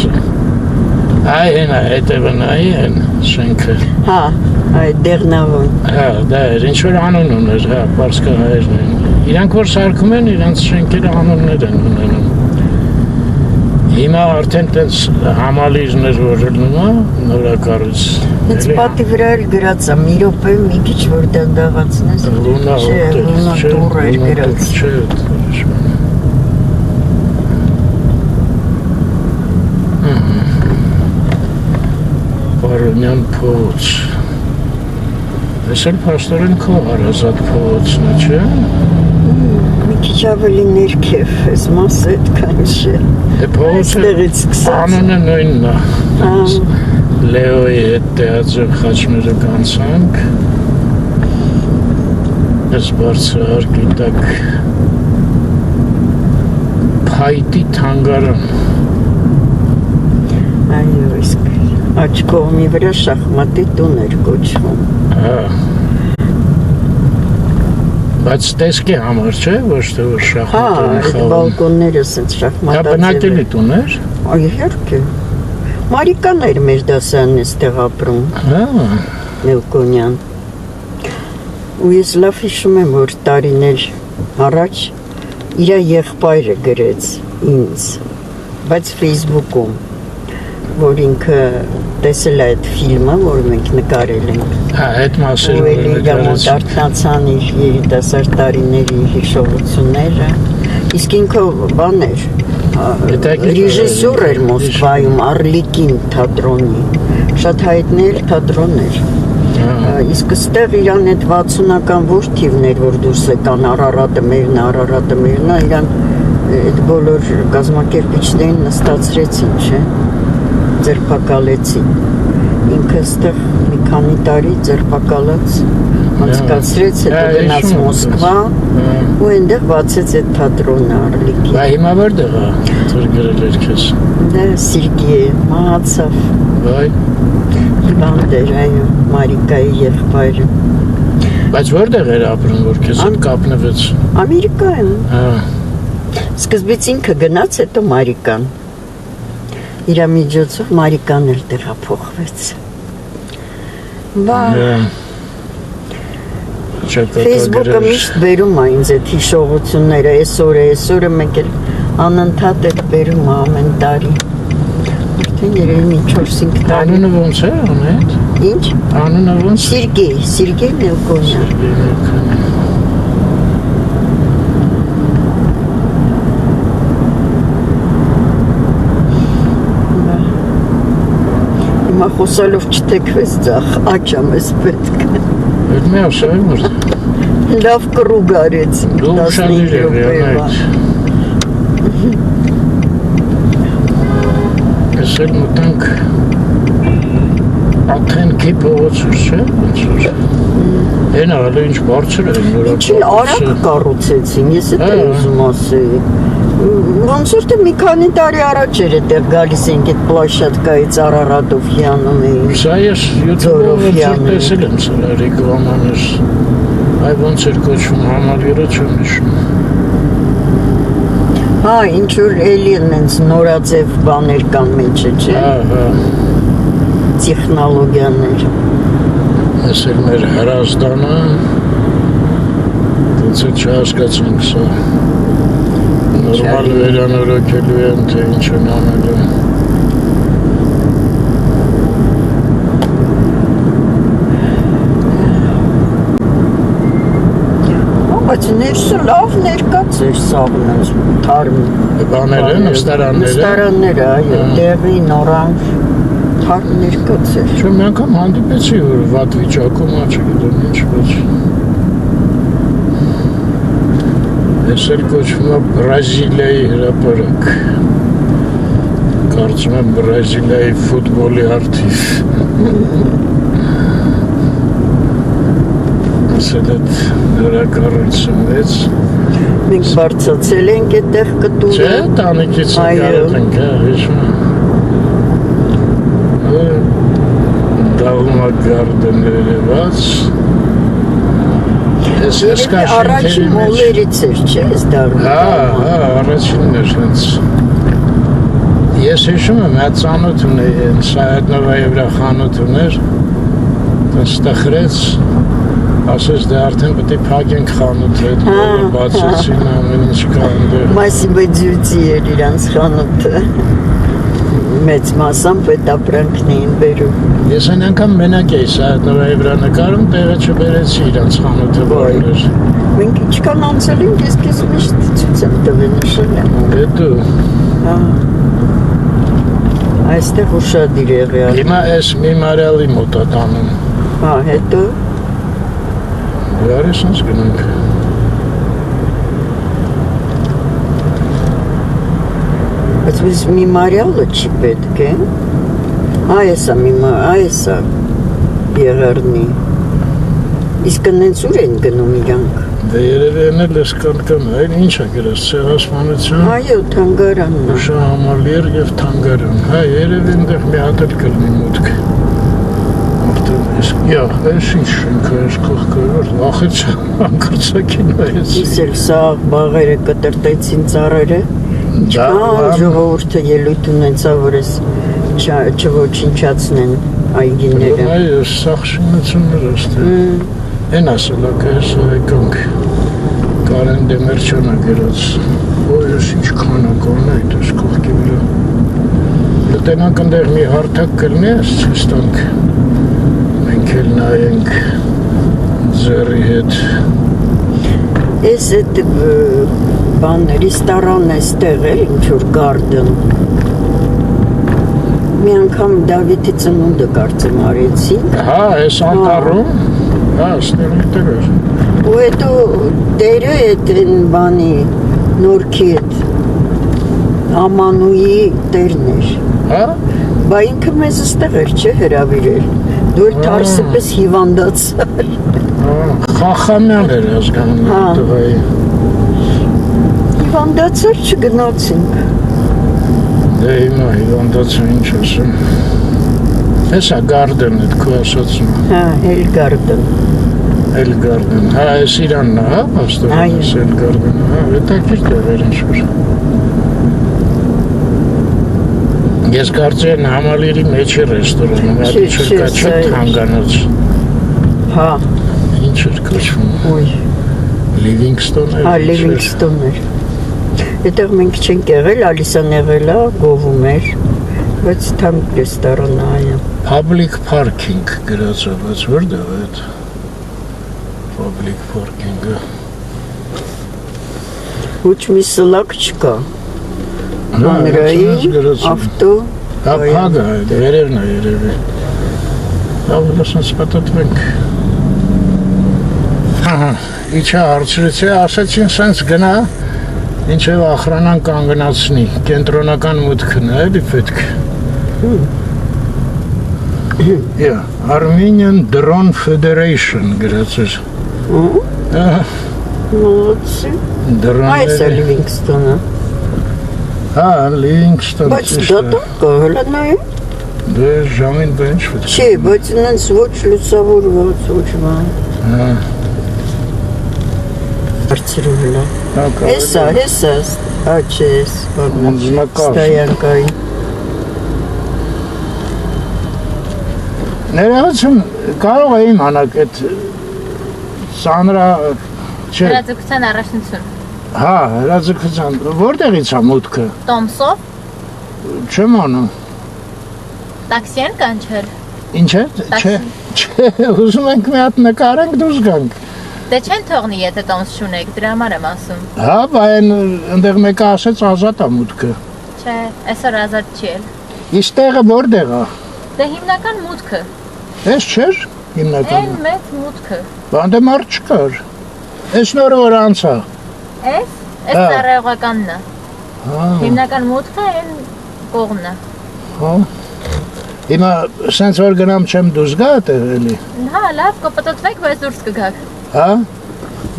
Այ հենա, հետևն այն շենքը։ Հա, այդ դեղնավուն։ Հա, դա էր, ինչ որ անուն ուներ, հա, պարսկահայերն են։ Իրանք որ սարքում են, իրանք շենքերը անուններ են ունենում։ Հիմա արդեն տենց համալիրներ որ լնում է, նորակառույց։ Հենց պատի վրա էլ գրած է, մի րոպե մի քիչ որ դանդաղացնես։ Լունա տուր էր գրած։ Չէ, Պարոնյան փողոց։ Ես էլ պաստորեն քո հարազատ փողոցն է, չէ։ Մի քիչ ավելի ներքև, այս մասը այդքան չէ։ Այստեղից սկսած։ Անունը նույնն է։ Լեոյի հետ տեղաձև խաչմերը կանցանք։ Ես բարձրահարկի տակ Փայտի թանգարան։ Այո, իսկ աջ կողմի վրա շախմատի տուն էր կոչվում։ Հա։ Բայց տեսքի համար չէ, ոչ թե որ շախմատ են խաղում։ Հա, բալկոնները սենց շախմատաձև։ Դա բնակելի տուն էր։ Այո, իհարկե։ Մարիկան էր մեր դասարանն էստեղ ապրում։ Հա։ Մելկոնյան։ Ու ես լավ հիշում եմ, որ տարիներ առաջ իր եղբայրը գրեց ինձ, բայց Facebook-ում, որ ինքը տեսել է այդ ֆիլմը, որ մենք նկարել ենք։ Հա, այդ մասին ու էլ իր մոտ արթնացան իր երիտասարդ տարիների հիշողությունները։ Իսկ ինքը բան էր, ռեժիսոր էր Մոսկվայում, Արլիկին թատրոնի, շատ հայտնի թատրոն էր։ Իսկ ստեղ իրան այդ 60-ական որդիվն էր, որ դուրս եկան Արարատը մերն, իրան այդ բոլոր կազմակերպիչներին նստացրեցին, չէ, ձերբակալեցին։ Ինքը ստեղ մի քանի տարի ձերբակալած անցկացրեց, հետո գնաց Մոսկվա ու այնտեղ բացեց այդ թատրոնը Արլիկին։ Բա հիմա որտեղ է թող գրել էր քեզ։ Դա Սերգեյ մահացավ։ Վայ։ Հիվանդ էր, այո, Մարիկայի եղբայրը։ Բայց որտեղ էր ապրում, որ քեզ հետ կապնվեց։ Ամերիկայում։ Հա։ Սկզբից ինքը գնաց, հետո Մարիկան։ Իր միջոցով Մարիկան էլ տեղափոխվեց։ Բա Facebook-ը միշտ բերում է ինձ այդ հիշողությունները, այսօրը մեկ էլ անընդհատ է բերում ամեն տարի։ Արդեն երևի մի 4-5 տարի։ Անունը ոնց է անետ։ Ինչ։ Անունը ոնց։ Սերգեյ Մելկոնյան։ Հիմա խոսալով չթեքվեց ձախ, աչամ ես պետք։ Այդ մի ասեմ որ։ Լավ կռուգ արեցին 15 րոպեվա։ Ես էլ մտանք Աթենքի փողոցը, չէ՞, ոնց որ։ Էն ալը ինչ բարձր է նորակ։ Ինչ արագ կառուցեցին, ես դա ուզում ասեի։ Ոնց որ թե մի քանի տարի առաջ էր այդտեղ գալիս ենք այդ պլաշատկայից Արարատովյանում էին։ Սա ես YouTube-ով տեսել եմ սա ռեկլամաներ։ Այ ոնց էր կոչվում համալիրը չեմ հիշում։ Հա, ինչ որ էլի նենց նորաձև բաներ կան մեջը, չէ։ Հա։ Տեխնոլոգիաներ։ Ես էլ մեր հրազդանը դից չհասկացանք սա։ Նորմալ վերանորոգելու են, թե ինչ են անելու։ Բայց ներսը լավ ներկած էր սաղնած, թարմ։ Բաները, նստարանները։ Նստարանները, այո, դեղի, նորանջ, թարմ ներկած էր։ Չէ, մի անգամ հանդիպեցի, որ վատ վիճակում ա, չգիտեմ ինչ ոչ։ Ես էլ կոչվում է Բրազիլիայի հրապարակ։ Կարծում եմ Բրազիլիայի ֆուտբոլի արդիվ։ Ասել այդ նորակառույցումից։ Մենք բարձացել ենք այդտեղ կտուրը։ Չէ, տանիքից կարդ ենք, հիշում եմ։ Դաղումա գարդն երևաց։ Ես առաջին մոլերից էր, չէ, ես դարում։ Հա, առաջինն էր հենց։ Ես հիշում եմ, այդ ծանոթ ունեի, Սայեդնովայի վրա խանութ ուներ, ստխրեց, ասեց դե արդեն պետք է փակենք խանութը, այդ բացեցին ամեն ինչ կա այնտեղ։ Մասիբեջուտի էր իրանց խանութը։ Մեծ մասամբ այդ ապրանքն էին բերում։ Ես այն անգամ մենակ էի Սայեդնովայի վրա նկարում, տեղը չբերեցի իրանց խանութը որներ։ Մենք ինչքան անցել ենք, ես քեզ միշտ ցույց եմ տվել, նշել եմ։ Դե դու։ Հա։ Այստեղ ուշադիր եղել։ Հիմա էս մի մարիալի մոտ է տանում։ Հա, հետո Բարի սենց գնանք։ Բայց biz մի մարիալը չի պետք է։ Այսա եղարնի։ Իսկ նենց ուր են գնում իրանք։ Դե երևի են ես կան, այն ինչ է գրած, ցեղասպանություն։ Այո, թանգարանն է։ Շահամալիր եւ թանգարան։ Հա, երևի այնտեղ մի հատ էլ կլինի մուտք։ Այս ինչ շենքը, այս կողքը, որ լախեց անկրծակին այս։ Իսել սա բաղերը կտրտեցին ծառերը։ Ժողովուրդը ելույթ ունեցա, որ ես չոչնչացնեն այգիները։ Այո, սաղ շինություններ աստե։ Են ասել ակա ես այկանք Կարեն Դեմերչյանը գրած։ Ոյ ես ինչ քանակոն է այս կողքի վրա։ Դենանք այնտեղ մի հարթակ կլինի, ես ցույց տանք։ Մենք էլ նայենք ձեռի հետ։ Ես այդ ռեստորան էստեղ է, ինչ-որ գարդն։ Մի անգամ Դավիթի ծնունդը կարծեմ արեցին։ Հա, այս անտառում, հա, ստեղ էր։ Ու հետո դերը այդ բանի նորքի այդ Ամանուի տերն էր։ Հա։ Բա ինքը մեզ ստեղ էր, չէ, հրավիրել։ Դու էլ թարսպես հիվանդացար։ Խախամյան էր ազգանում տղայի։ Հիվանդացար չգնացինք։ Դե հիմա հիվանդացա ինչ ասեմ։ Հեսա գարդն էդ քո ասացում։ Հա, Էլգարդն։ Էլգարդն, հա, այս իրանն է, հա, պաստորեն ես Էլգարդն, հա, հետաքրքիր տեղեր ինչ-որ։ Ես կարծեմ Համալիրի մեջ է ռեստորանը, հատի չրկա չէ թանգանոց։ Հա։ Ինչ էր կոչվում։ Ոյ։ Լիվինգստոն էր։ Հա, Լիվինգստոն էր։ Այդտեղ մենք չենք եղել, Ալիսան եղել է, գովում էր, բայց թանկ ռեստորանն է այո։ Public parking գրած է, բայց որտեղ է այդ public parking-ը։ Ոչ մի սլակ չկա։ Հանրային ավտո։ Հա, փագ է, վերևն է երևի։ Լավ, լսած պատտվենք։ Հա, իչա հարցրեցի, ասացին սենց գնա, ինչև ախրանան կանգնացնի, կենտրոնական մուտքն է, էլի պետք։ Armenian Drone Federation գրած էր։ Մոդսի։ Այս է Լիվինգստոնը։ Հա, Լիվինգստոն։ Բայց դա կողլա նայ։ Դե ժամին բենչ վեց։ Չի, բայց նենց ոչ լուսավորված, ոչ բան։ Հա։ Արցրուհլա։ Հեսա, աչես, Մոզնակար։ ստայանքային։ Ներողություն, կարող է իմանալ այդ սանրա չէ։ Հրաձգության առաջնություն։ Հա, հրաձգության, որտեղից է մուտքը։ Տոմսով Չեմ անում։ տաքսի են կանչել։ Ինչ է։ Չէ, ուզում ենք մի հատ նկարենք դուրս գանք։ Դե չեն թողնի, եթե տոմս չունեք, դրա համար եմ ասում։ Հա, բայց այնտեղ մեկը ասեց ազատ է մուտքը։ Չէ, այսօր ազատ չի էլ։ Իսկ տեղը որտեղ է։ Դե հիմնական մուտքը։ Էս չէր հիմնական։ Այն մեծ մուտքը։ Բանդե մարդ չկար։ Էս նորը որ անցա։ Էս Հա։ ծառայողականն է։ Հա, Հիմնական մուտքը այն կողմն է։ հա։ Հիմա սենց որ գնամ չեմ դուրս գա այդտեղ էլի։ Հա, լավ, կպտտվեք, բայց դուրս կգաք։ Հա։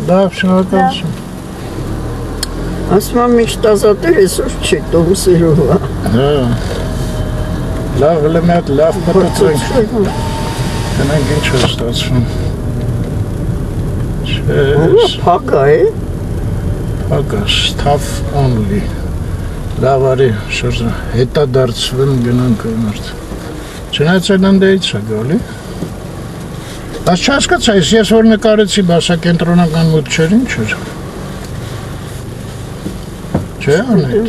Լավ, շնորհակալություն։ Ասում եմ միշտ ազատել այսօր չի, տոմսերով է։ Հա։ Լավ, հələ մի հատ լավ պատտվենք։ Գնանք ինչ է ստացվում։ Ո՞վ փակա է։ Ակա, staff only։ Լավ արի, շրջա, հետադարձվեմ գնանք այնարդ։ Չնայած այդ անդեից է գալի։ Բայց չհասկացա, ես որ նկարեցի բասակենտրոնական մուտք չէր, ինչ էր։ Չէ, անետ։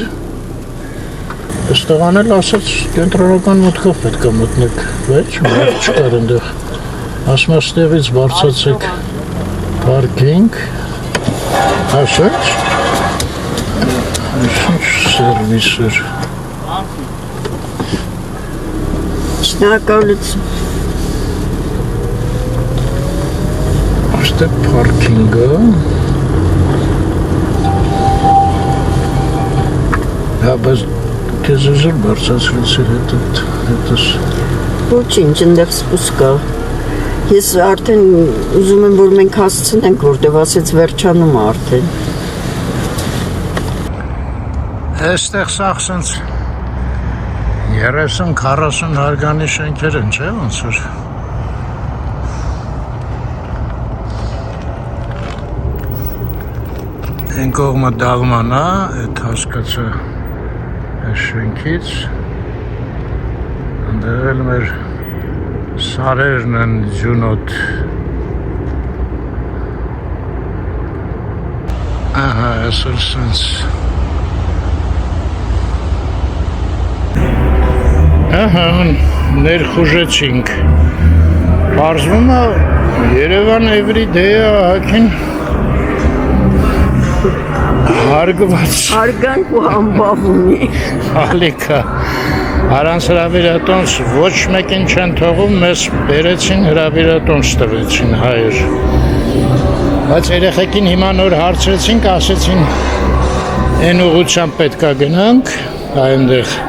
Ստեղան էլ ասաց, կենտրոնական մուտքով պետք է մտնեք, բայց չկար ընդեղ։ Ասում է ստեղից բարձացեք պարքինգ, ասաց, ինչ սերվիս էր։ Շնորհակալություն։ Asta parkingă. Ja, բայց քեզ ուզում բարձրացրեցի հետս։ Ոչինչ, այնտեղ սպուսկ կա։ Ես արդեն ուզում եմ, որ մենք հասցնենք, որտեվ ասեց վերջանում է արդեն։ Այստեղ սաղ սենց 30-40 հարգանի շենքեր են, չէ՞ ոնց որ։ Այն կողմը դաղման է, այդ հասկացը այս շենքից։ Ընդեղ էլ մեր սարերն են ձյունոտ։ Ահա, այսօր սենց։ Ահա, ներխուժեցինք։ Պարզվում է Երևան every day ահագին հարգված Հարգանք ու համբավ ունի։ ալիքա։ Առանց հրավիրատոնց ոչ մեկին չեն թողում, մեզ բերեցին հրավիրատոնց տվեցին հայեր։ Բայց երեխեքին հիմա նոր հարցրեցինք, ասեցին այն ուղղությամբ պետք է գնանք, այնտեղ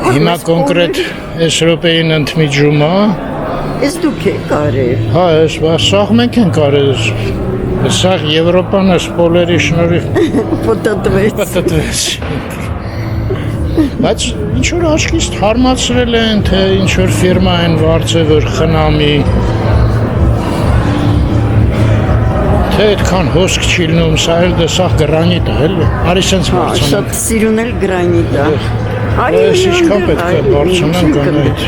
Հիմա կոնկրետ այս րոպեին ընդմիջում է։ Ես դուք եք արել։ Հա, սաղ մենք ենք արել։ Սաղ Եվրոպան է սպոլերի շնորհիվ Պտտվեց։ Բայց ինչ որ աչքից թարմացրել են, թե ինչ որ ֆիրմա են վարձել, որ խնամի։ Թե այդքան հոսք չի լինում, սա էլ դեսաղ գրանիտ է, էլի։ Արի սենց Հա, վարձանանք։ շատ սիրունել գրանիտ է։ Այս ինչքան պետք է վարձանանք անայդ։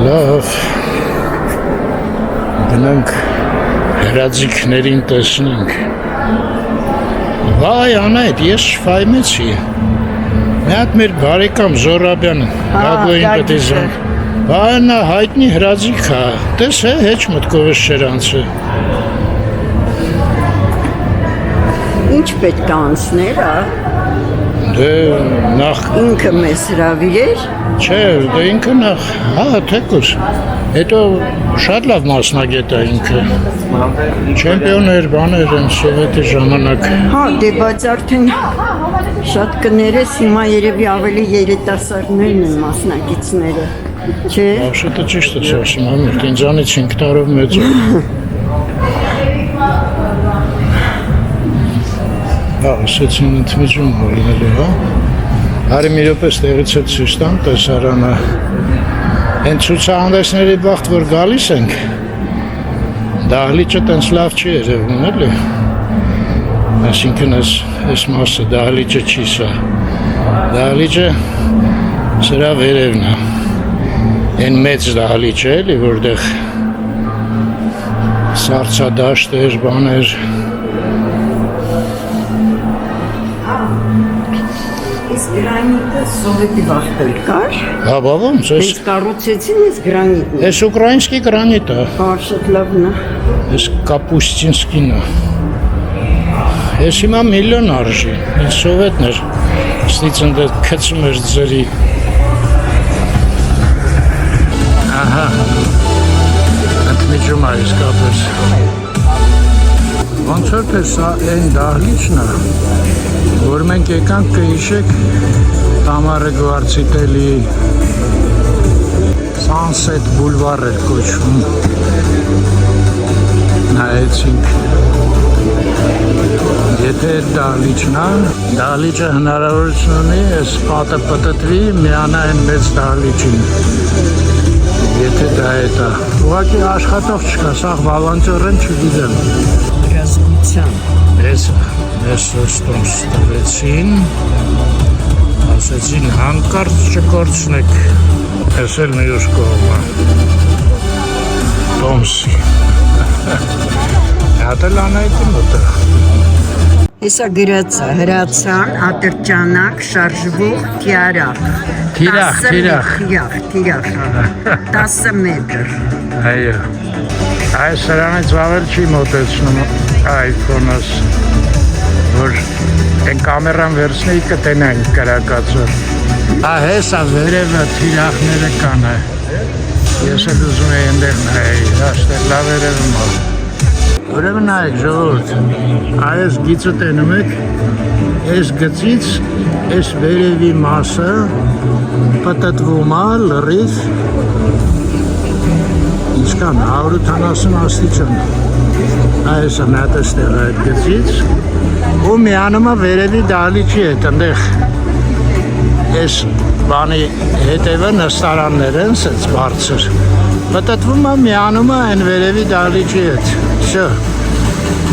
Լավ։ Գնանք հրաձիքներին տեսնենք։ Վայ, անայդ, ես շվայմեցի։ Մի հատ մեր բարեկամ Զորաբյանը, Գագոյին Պետիզյան։ Վայ, նա հայտնի հրաձիք է։ Տես է, հեչ մտքովս չեր անցը։ Ինչ պետք է անցներ, Դե նախ ինքը մեզ հրավիրեր։ Չէ, դե ինքը նախ, հա, թեկուս։ Հետո շատ լավ մասնագետ է ինքը։ Չեմպիոն էր, բաներ են սովետի ժամանակ։ Հա, դե բայց արդեն շատ կներես, հիմա երևի ավելի երիտասարդներն են մասնակիցները։ Չէ։ Աշոտը ճիշտ ես ասում, ամիրտ, ինձանից 5 տարով մեծ է։ Հա, ասեցին ընդմիջում հորինել է, հա։ Հարի մի րոպես տեղից հետ ցույց տամ տեսարանը։ Այն ցուցահանդեսների բախտ, որ գալիս ենք, դահլիճը տենց լավ չի երևում, էլի։ Այսինքն այս մասը դահլիճը չի սա։ Դահլիճը սրա վերևն է։ Այն մեծ դահլիճը էլի, որտեղ սառցադաշտեր, բաներ։ Իսկ Գրանիտը սովետի վախտել կար։ Հա, բա ոնց է։ Ես կառուցեցին ես գրանիտն։ Էս ուկրաինսկի գրանիտ է։ Հա, շատ լավն է։ Էս կապուստինսկին է։ Էս հիմա միլիոն արժի։ Ինձ սովետն էր։ Ստից ընդ քծում էր ձրի։ Ահա։ Ընդմիջում է իսկապես։ Ոնց որ թե սա այն դահլիճն է, որ մենք եկանք կհիշեք Տամարը Գվարցիտելի Sunset Boulevard էր կոչվում։ Նայեցինք։ Եթե դահլիճն է, դահլիճը հնարավորություն ունի այս պատը պտտվի միանային մեծ դահլիճին։ Եթե դա է դա։ Ուղղակի աշխատող չկա, սաղ վալանտյորեն չգիտեմ։ Ռազմության։ Ես ստոմս տվեցին, ասեցին հանկարծ չկործնեք, ես էլ մյուս կողմը, տոմսի, հատել անայտի մոտը։ Հեսա գրածա, հրացան, ատրճանակ, շարժվող, թիրախ։ Թիրախ, 10 մետր։ Այո, այս սրանից վավեր չի մոտեցնում iPhone-ըս, որ են կամերան վերցնեի կտենենք կրակացը։ Հեսա վերևը թիրախները կան է, ես էլ ուզում էի ընդեղ նայի, հաշտեղ լավ վերևում է։ Ուրեմն նայեք ժողովուրդ, այս գիծը տենում եք, այս գծից, այս վերևի մասը պտտվում է լրիվ, ինչքան 180 աստիճան, այս է մյատ էստեղ այդ գծից, ու միանում է վերևի դահլիճի հետ, ընդեղ այս բանի հետևը նստարաններ են, սենց բարձր, պտտվում է միանում է այն վերևի դահլիճի հետ, Շո,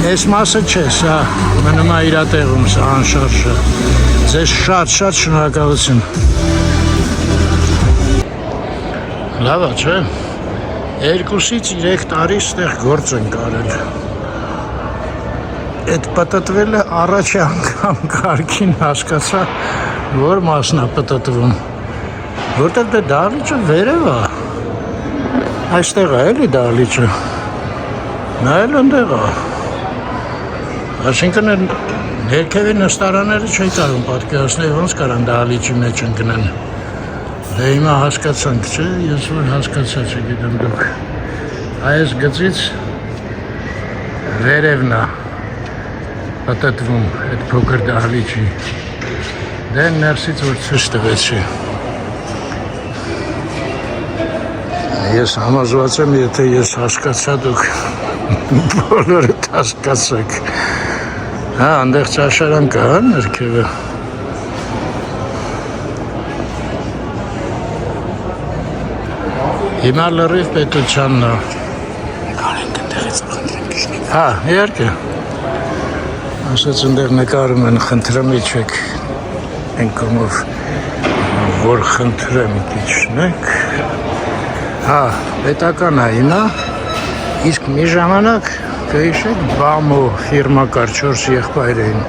այս մասը չէ, սա մնում է իրա տեղում, սա անշարժը, ձեզ շատ շնորհակալություն։ Լավ է, չէ, 2-ից 3 տարի ստեղ գործ են կարել, այդ պտտվելը առաջի անգամ կարգին հասկացա, որ մասն է պտտվում, որտեղ դե դահլիճը վերև է, այստեղ է էլի դահլիճը, նա էլ ընդեղ է, այսինքն ներքևի նստարանները չի կարում պատկերացնել, ոնց կարան դահլիճի մեջ ընկնեն, դե հիմա հասկացանք, չէ, ես որ հասկացա չգիտեմ դուք, այս գծից վերևն է պտտվում այդ փոքր դահլիճի, դե ներսից որ ցույց տվեցի, ես համոզված եմ, եթե ես հասկացա դուք բոլորդ հասկացեք, հա, անդեղ ճաշարան կա, հա, ներքևը, հիմա լրիվ պետությանն է, կարենք ընդեղից խնդրեմ, հա, իհարկե, ասաց ընդեղ նկարում են խնդրեմ իչեք, են կոմով, որ խնդրեմ իչնեք, հա, պետական է հիմա, իսկ մի ժամանակ կհիշեք բամո ֆիրմա կար 4 եղբայր էին,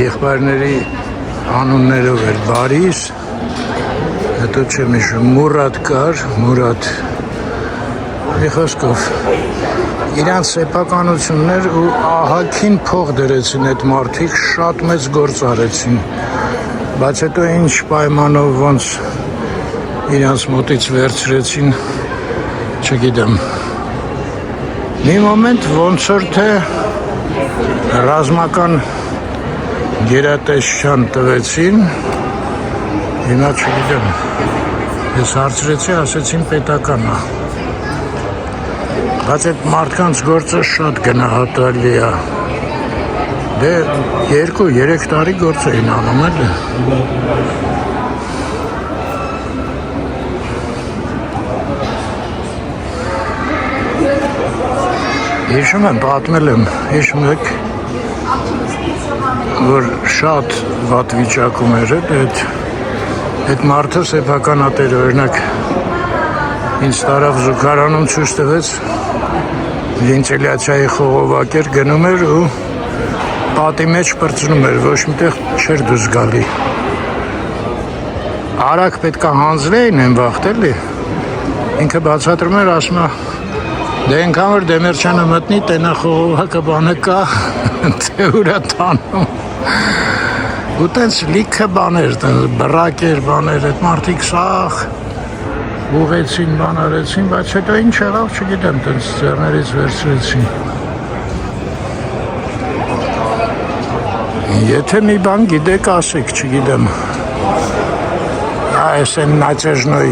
եղբայրների անուններով էր Բարիս, հետո չեմ հիշում Մուրադ կար, Մուրադ, մի խոսքով, իրանց սեփականություններ ու ահագին փող դրեցին այդ մարդիկ, շատ մեծ գործ արեցին, բայց հետո ինչ պայմանով ոնց իրանց մոտից վերցրեցին, չգիտեմ, մի մոմենտ ոնց որ թե ռազմական գերատեսչության տվեցին, հիմա չգիտեմ, ես հարցրեցի, ասեցին պետական է, բայց այդ մարդկանց գործը շատ գնահատելի է, դե 2-3 տարի գործ էին անում էլի, հիշում եմ, պատմել եմ, հիշում եք, որ շատ վատ վիճակում էր այդ մարդը սեփականատեր օրինակ ինձ տարավ զուգարանում ցույց տվեց վենտիլյացիայի խողովակ էր գնում էր ու պատի մեջ պրծնում էր, ոչ միտեղ չէր դուրս գալի։ Արագ պետքա հանձնեին են վախտելի։ Ինքը բացատրում էր, ասում է, դե այնքան որ Դեմիրճյանը մտնի, տենա խողովակը բանը կա, թե ուրա տանում։ Ու տենց լիքը բաներ, բռակ էր բաներ, այդ մարդիկ սաղ ուղեցին, բան արեցին, բայց հետո ինչ եղավ, չգիտեմ, տենց ձեռներից վերցրեցին։ Եթե մի բան գիտեք, ասեք, չգիտեմ։ Այս են նաճեժնոյ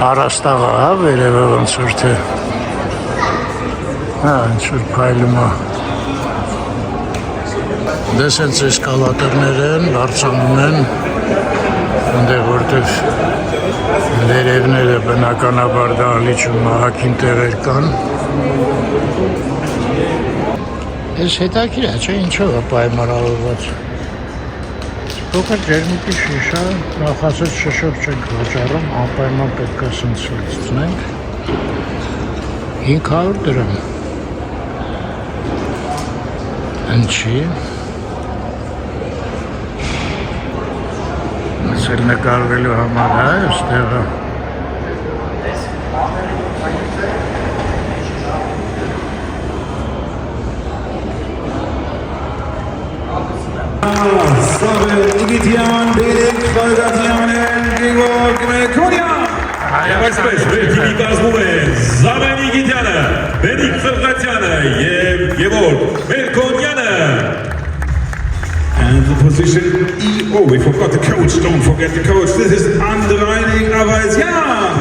առաստաղը, հա, վերևը ոնց որ թե։ Հա, ինչ որ փայլում է։ Դες են էսկալատորներ են, բարձրանում են, այնտեղ որտեղ վերևները բնականաբար դահլիճում մահակին տեղեր կան։ Ես հետաքրքիր է, չէ, ինչով է պայմանավորված։ Փոքր ջերմուկի շիշա, նախասած շշով չենք վաճառում, անպայման պետք է սենց լցնենք։ 500 դրամ։ Ինչի։ Ասել նկարվելու համար, հա, այստեղը։ Samuel Igitian, Belik Balgatianen, Georg Melkonian. Այսպես վերջինի կազմում է Զամեն Իգիտյանը, Բենիկ Խլղատյանը և Գևորգ Մելքոնյանը։ And the position E. Oh, we forgot the coach. Don't forget the coach. This is Andrei Avazyan.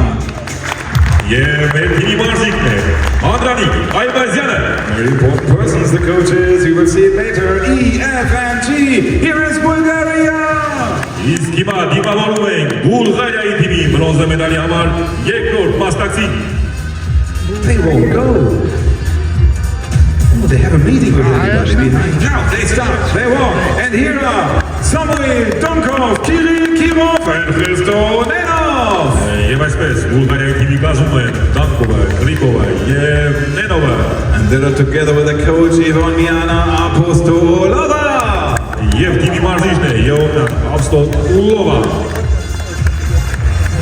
Եվ մեր թիմի մարզիկն է Անդրանիկ Այվազյանը։ Very important persons, the coaches. You will see it later. E, F, and G. Here is Bulgaria. Իսկ հիմա դիմավորում ենք Բուլղարիայի թիմի բրոնզե մեդալի համար երկրորդ մասնակցին։ They won't go. Oh, they have a meeting with everybody behind. Now they start. They walk. And here are Samuel Donkov, Kirill Kirov, and Christo Nenov. Եվ այսպես Բուլղարիայի թիմի կազմում է Դանկովը, Գրիգովը և Նենովը։ And they're together with the coach Ivoniana Apostolova. Եվ թիմի մարզիչն է Եովնա Ապստոլովը։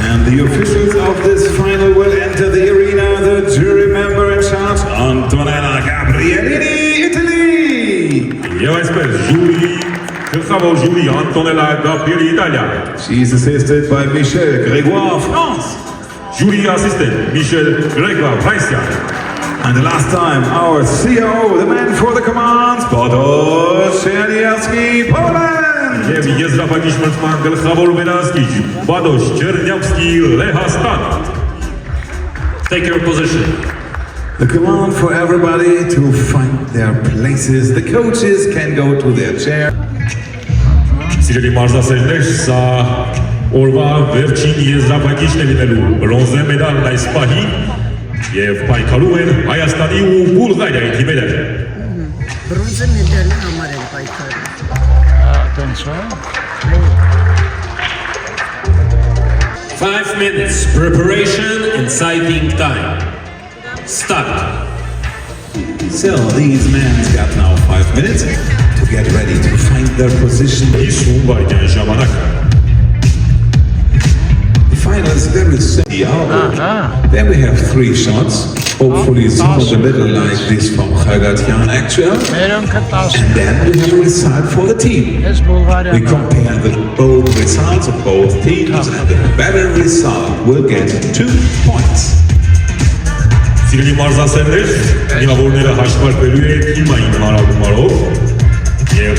And the officials of this final will enter the arena. The jury member in charge, Antonella Gabrielini, Italy. Եվ այսպես ժյուրի, գլխավոր ժյուրի Անտոնելա Գաբրիելի Իտալիա։ She is assisted by Michel Grégoire, France. Ժյուրի ասիստենտ Միշել Գրեգվար, Ֆրանսիա։ And the last time, our CEO, the man for the commands, Bartosz Czerniawski, Poland. Եվ եզրափակիչ մրցման գլխավոր վերահսկիչ Բադոշ Չերնյավսկի, Լեհաստան։ Take your position. The command for everybody to find their places. The coaches can go to their chair. Սիրելի մարզասերներ, սա օրվա վերջին եզրափակիչն է լինելու բրոնզե մեդալն այս պահին եւ պայքարում են Հայաստանի ու Բուլղարիայի թիմերը։ Բրոնզե մեդալի համար են պայքարում։ Տենց է։ 5 minutes preparation and sighting time. Start. So these men got now 5 minutes to get ready to find their position. Իսկ վայրկյան ժամանակ։ The final is very simple. Then we have 3 shots. Hopefully some of the middle like this from Khagatian actual. Մերոնքը 10։ And then we have a result for the team. Ես Բուլղարիան։ We compare both results of both teams and the better result will get 2 points. Սիրելի մարզասերներ, միավորները հաշվարկվելու է թիմային հարաբերումով եւ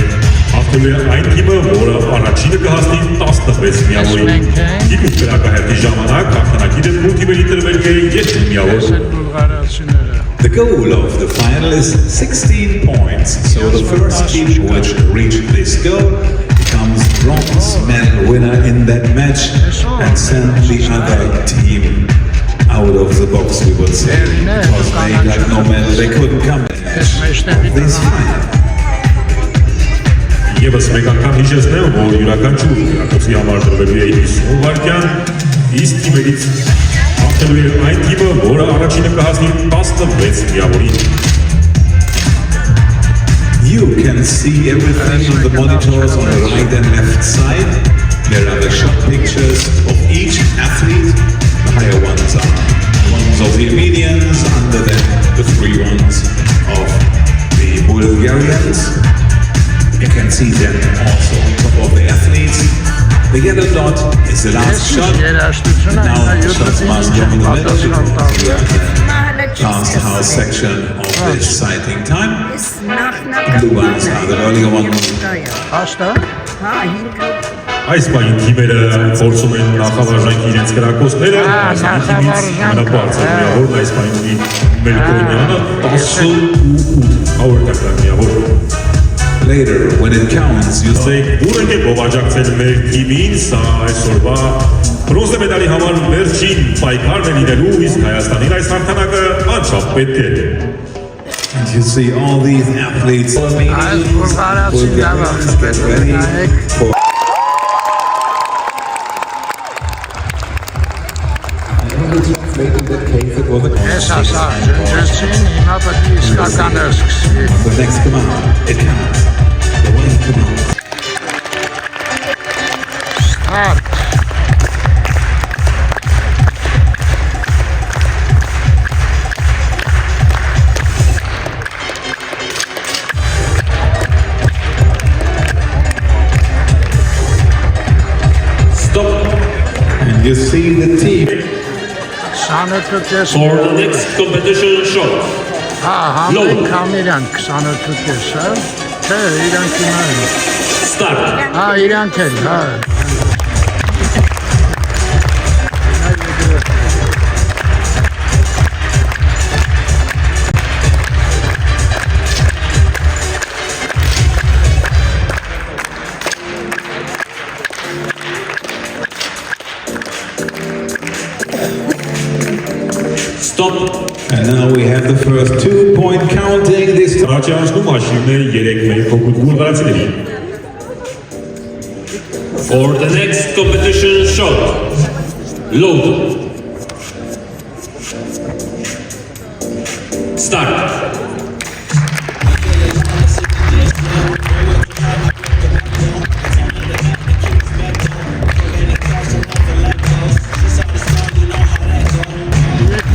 հաղթելու է այն թիմը, որը առաջինը կհասնի 16 միավորի։ Դիպուկ կրակահերթի ժամանակ հաղթանակի դեպքում թիմերի տրվել է 2 միավոր։ Բուլղարացիները։ The goal of the final is 16 points. So the first team which reach this goal becomes bronze medal winner in that match and send the other team out of the box, we will say, because they got no medal, they couldn't come to this final. Եվս մեկ անգամ հիշեցնեմ, որ յուրաքանչյուր հատուցի համար տրվելու է 50 վայրկյան, իսկ թիմերից հաղթելու է այն թիմը, որը առաջինը կհասնի 16 միավորին։ You can see everything on the monitors on the right and left side. There are the shot pictures of each athlete. The higher ones are the ones of the Armenians, under them the three ones of the Bulgarians. You can see them also on top of the athletes. The yellow dot is the last shot. Now the shots must come in the middle because we are in the last half section of this sighting time. Blue ones are the earlier ones. Հաստա։ Այս բային թիմերը փորձում են նախավարժանքի իրենց կրակոցները, թիմից ամենաբարձր միավոր այս բային ունի Մելկոնյանը 18 տակնամիավոր։ Later, when it counts, you say, Ուրենք է բովաջակցել մեր թիմին, սա այսօրվա բրոնզե մեդալի համար վերջին պայքարն է լինելու, իսկ Հայաստանին այս հաղթանակը անչափ պետք է։ and you see all these athletes. Bulgarians get ready for. The next command, it counts. The winning command. Start. Stop. And you see the team. For the next competition shot. Համեն կամերանք 28-ը, չէ, իրանք իմային։ Start. Իրանք են, Stop. And now we have the first 2-point counting this time. Առաջանցնում հաշիվն է 3-1 փոքր բուլղարացիներին։ For the next competition shot. Load. Start.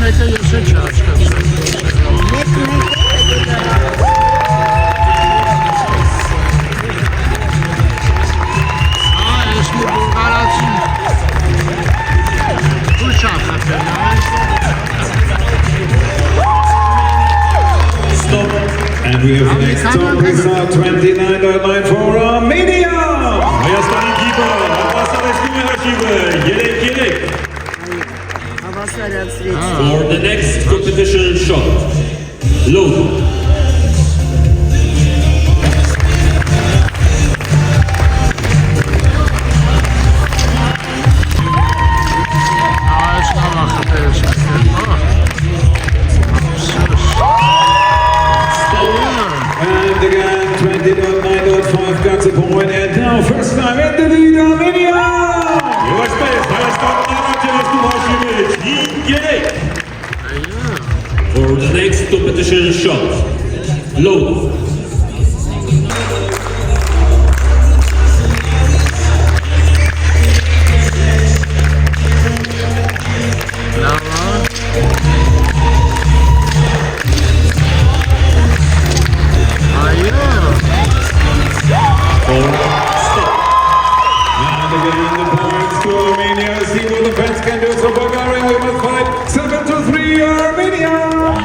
մեկը ես է չհասկացա։ Ես մի բուլղարացի ուշ ախապել, Stop. And we have the next top result 29.9 for Armenia. Հայաստանի թիմը հավասարեցնում է հաշիվը 3-3։ For the next competition shot. Load. այս նավ ախապել ես And again, 20.9.5 got the point. And now, first time in the lead, Armenia. Եվ այսպես Հայաստանն առաջ է հասնում հաշիվը 5-3։ For the next competition shot. Load. And again, the points to Armenia. See what the fans can do. So Bulgaria, we must fight 7-3 Armenia.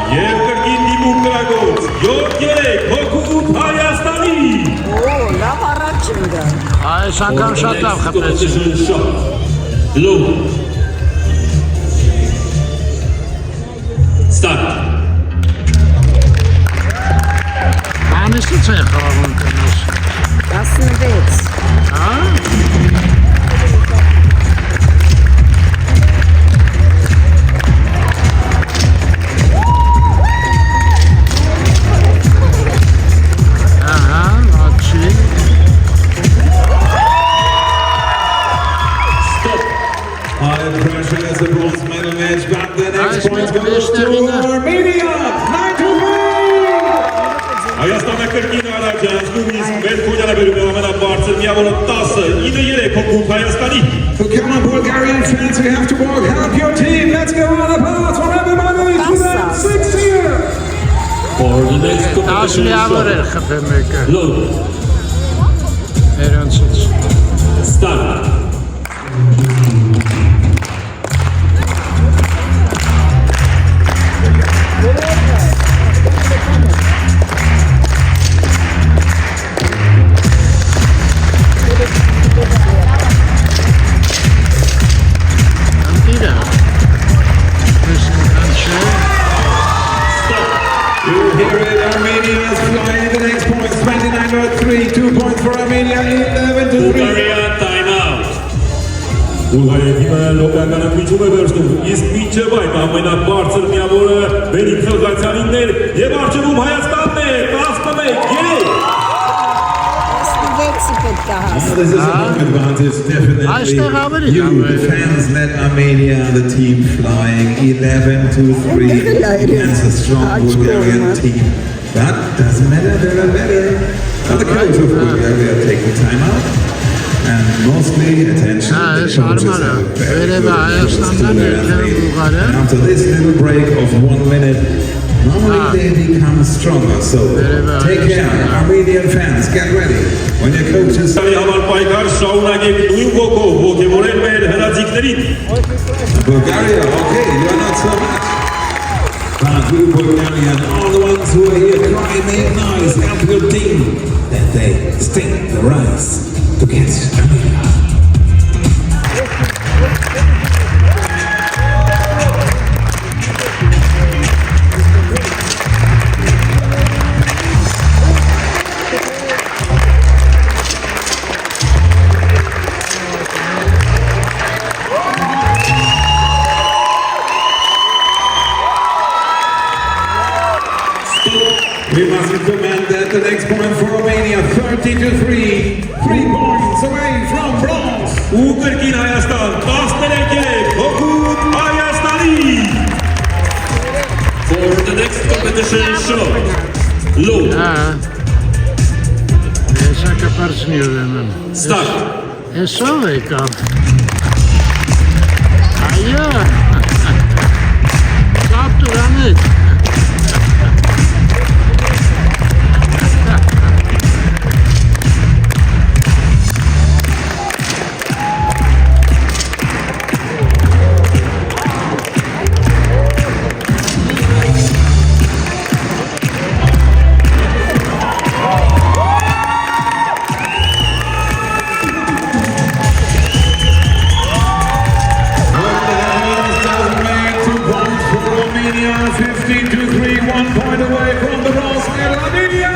Եվ կրկին դիմում կրագոց 7-3 հոգուտ Հայաստանի։ լավ առաջին գա։ այս անգամ շատ լավ խփեցին։ Competition shot. Load. Start. Անիստից է խաղում կնոս։ 16 High pressure as the bronze medal match. But the next point goes to Armenia. 9-3. Հայաստանը կրկին առաջանցում իսկ Մերկոնյանը բերում է ամենաբարձր միավորը 10-9-3 հոգուտ Հայաստանի։ So come on, Bulgarian fans, we have to walk. Help your team. Let's go on applause for everybody to that 6 here. For the next 10 competition միավոր էր show. խփեմ մեկը։ Load. Նրանցից։ Start. Անտիրա։ Տեսնանչը։ You hear it, Armenia is flying in the next points. 29-3, 2 points for Armenia, 11-3. Bulgaria time out. Բուլղարիայի թիմը լոկականը քիչում է վերջնում, իսկ մինչև այդ ամենաբարձր միավորը Բերիկ Խլղացյանինն էր և արջևում Հայաստանն է 11-3։ This is a home advantage, definitely. You, the fans, led Armenia, the team flying 11-3 against a strong Bulgarian team. That doesn't matter, they're better. Now the coach of Bulgaria taking time out. And mostly attention, the it's coaches normal. have a very Wherever good Hayastan to their and athlete. Bulgaria. And after this little break of 1 minute, normally they become stronger. So take care, Armenian fans, get ready. When your coaches Սարի համար պայքար շարունակեք նույն ոգով ոգևորել մեր հրաձիկներին։ Bulgaria, okay, you are not so much. But we Bulgarian are the ones who are here crying, make noise, help your team. That they stink the rice to catch Armenia. We must recommend that the next point for Romania, 30-3, 3 points away from bronze. Ու կրկին Հայաստան 13-3 հոգուտ Հայաստանի։ For the next competition show. Load. Եսա կպարցնի ուրեմն։ Start. Եսով եկավ։ Այո։ Կապտուրանետ։ Armenia 15-3, 1 point away from the bronze medal. Armenia!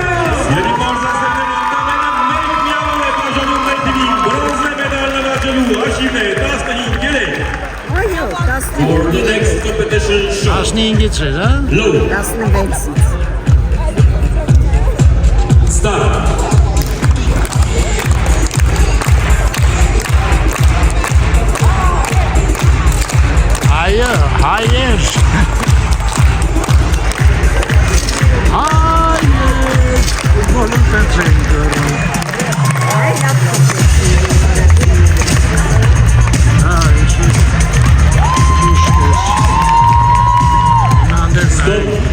Երի մարզասերները ընդամենը մեկ միավոր է բաժանում մեր թիմին, բրոնզե մեդալն ավաճելու հաշիվն է 15-3։ Այո, For the next competition show. 15-ից էր, հա։ Load. 16-ից։ Start. Այո, հայեր։ Հայեր։ Բոլոր տենց են գրում։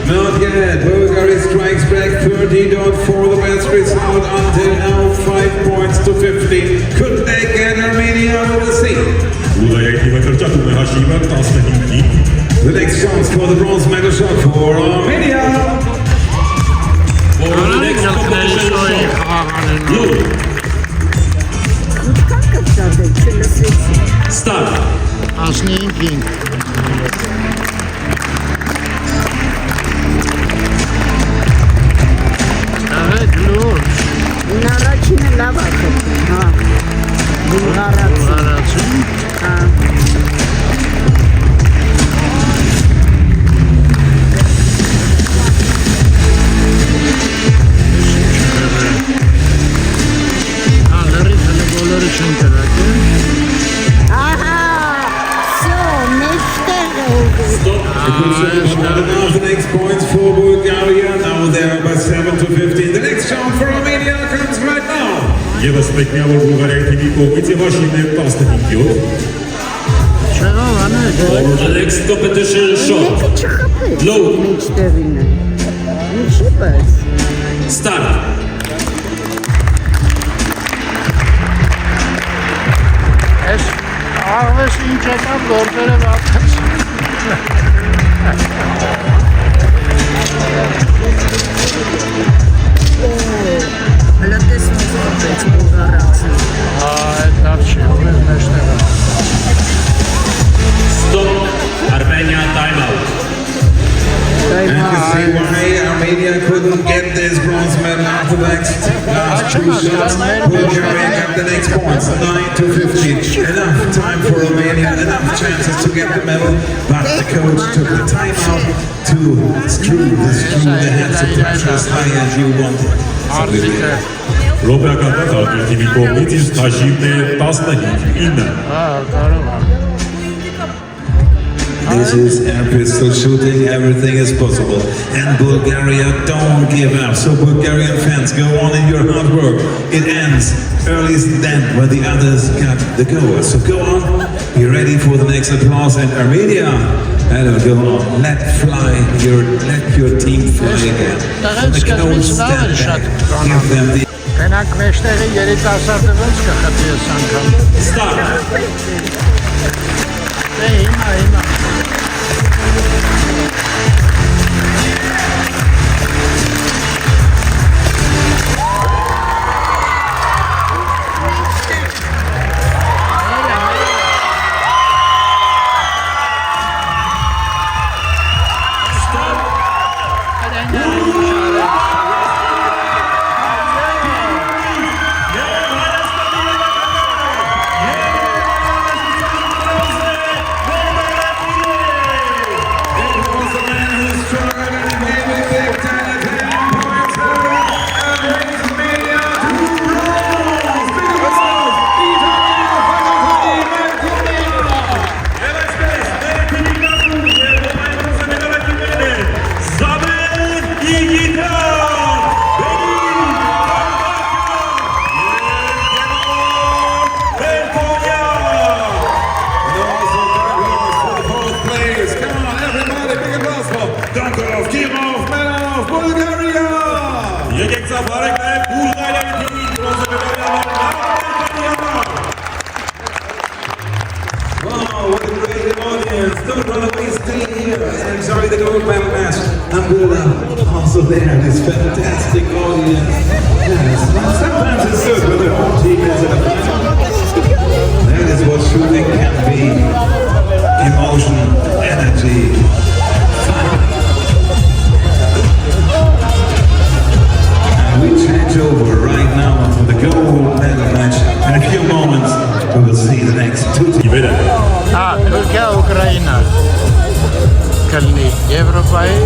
Not yet. Bulgaria strikes back 30.4, the best result until now, 5 points to 15. Could they get Armenia? We'll see. Բուլղարիայի թիմը կրճատում է հաշիվը 15-ին։ The next chance for the bronze medal shot for Armenia. For the next competition show. Load. Start. 15-5։ Ահետ լուրջ։ Առաջինը լավ է խփում, հա։ Բուլղարացի։ Բուլղարացին։ Հա։ Լրիվ հլը բոլորը չեն կրակել։ Ահա, всё, մեջտեղ է ուղղում։ Stop. The next points for Bulgaria. Now they're by 7 to 15. Եվս մեկնյավոր Բուլղարիայի թիմի կողմից եւ աշիններ 15-յոթ։ Չեղավ անել։ For the next competition shot. Low. Միջտեղին է։ Ինչի պես։ Start. Ես աղվես ինչ եկավ գործերը վատած։ Հլա տեսնում կապեց բուլղարացի։ Այդ դար չի, ուղիղ մեջտեղը։ Stop. Armenia timeout. And you see why Armenia couldn't get this bronze medal after the last two shots. Bulgaria got the next points, 9-15. Enough time for Romania, enough chances to get the medal, but the coach took the time out to screw the screw. They had to pressure as high as you wanted. So we did. Ռոբեական դարձի թիմի կողմից իր թաշիվն է 15-9։ Կարող է։ This is air pistol shooting, everything is possible. And Bulgaria don't give up. So Bulgarian fans, go on in your hard work. It ends early then when the others got the goal. So go on, be ready for the next applause. And Armenia, go on, let your team fly again. When the coach stand back, give them the... Կենակ մեջտեղի երիտասարդը ոնց կխփի ես անգամ։ Start. Դե հիմա։ Enjoy the gold medal match. Also there, this fantastic audience. Yes. Sometimes it's good when the whole team is in a final. That is what shooting can be. Emotion, energy, fun. And we change over right now to the gold medal match. In a few moments, we will see the next two teams. Թուրքիա, Ուկրաինա կլնի, Եվրոպայի,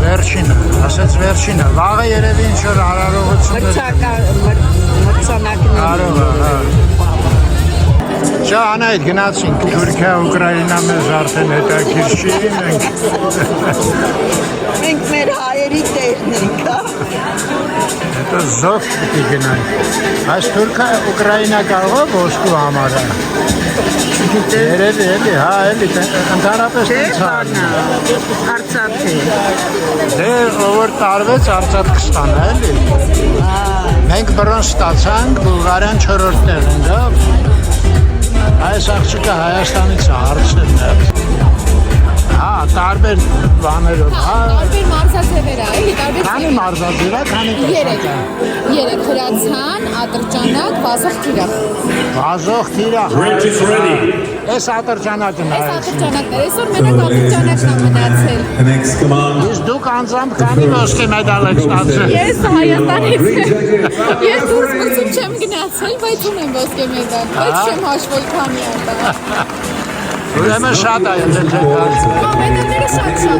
վերջինը, ասեց վերջինը, վաղը երևի ինչ-որ հարարողություններ Շա անայդ գնացինք, Թուրքիա, Ուկրաինա մեզ արդեն հետաքրքիր չի, Մենք մեր հայերի տերն ենք, հետո զով պիտի գնանք, այս Թուրքիա, Ուկրաինա կարող է ոսկու համարը Երևի, էլի, ընդհանրապես տենց հարնա Արցախ է Դե, որ տարվեց Արցախ կստանա, էլի Մենք բրոնզ ստացանք, Բուլղարյան 4-րդ տեղ ընկավ Այս աղջիկը Հայաստանից է հարցրել տարբեր բաներով Տարբեր մարզաձևեր է, տարբեր Քանի մարզաձև է, քանի տեսակ է Երեք հրացան, ատրճանակ, վազող թիրախ Վազող թիրախ Range is ready. Այս ատրճանակը Այս նայեցին ատրճանակներ, այսօր մենակ ատրճանակն է մնացել The next command. Իսկ դուք անձամբ քանի ոսկե մեդալ եք ստացել Ես Հայաստանից Ես դուրս չեմ գնացել, բայց ունեմ ոսկե մեդալ Բայց չեմ հաշվել քանի է Ուրեմն շատ է եղել չեք հարցել Մեդալները շատ է,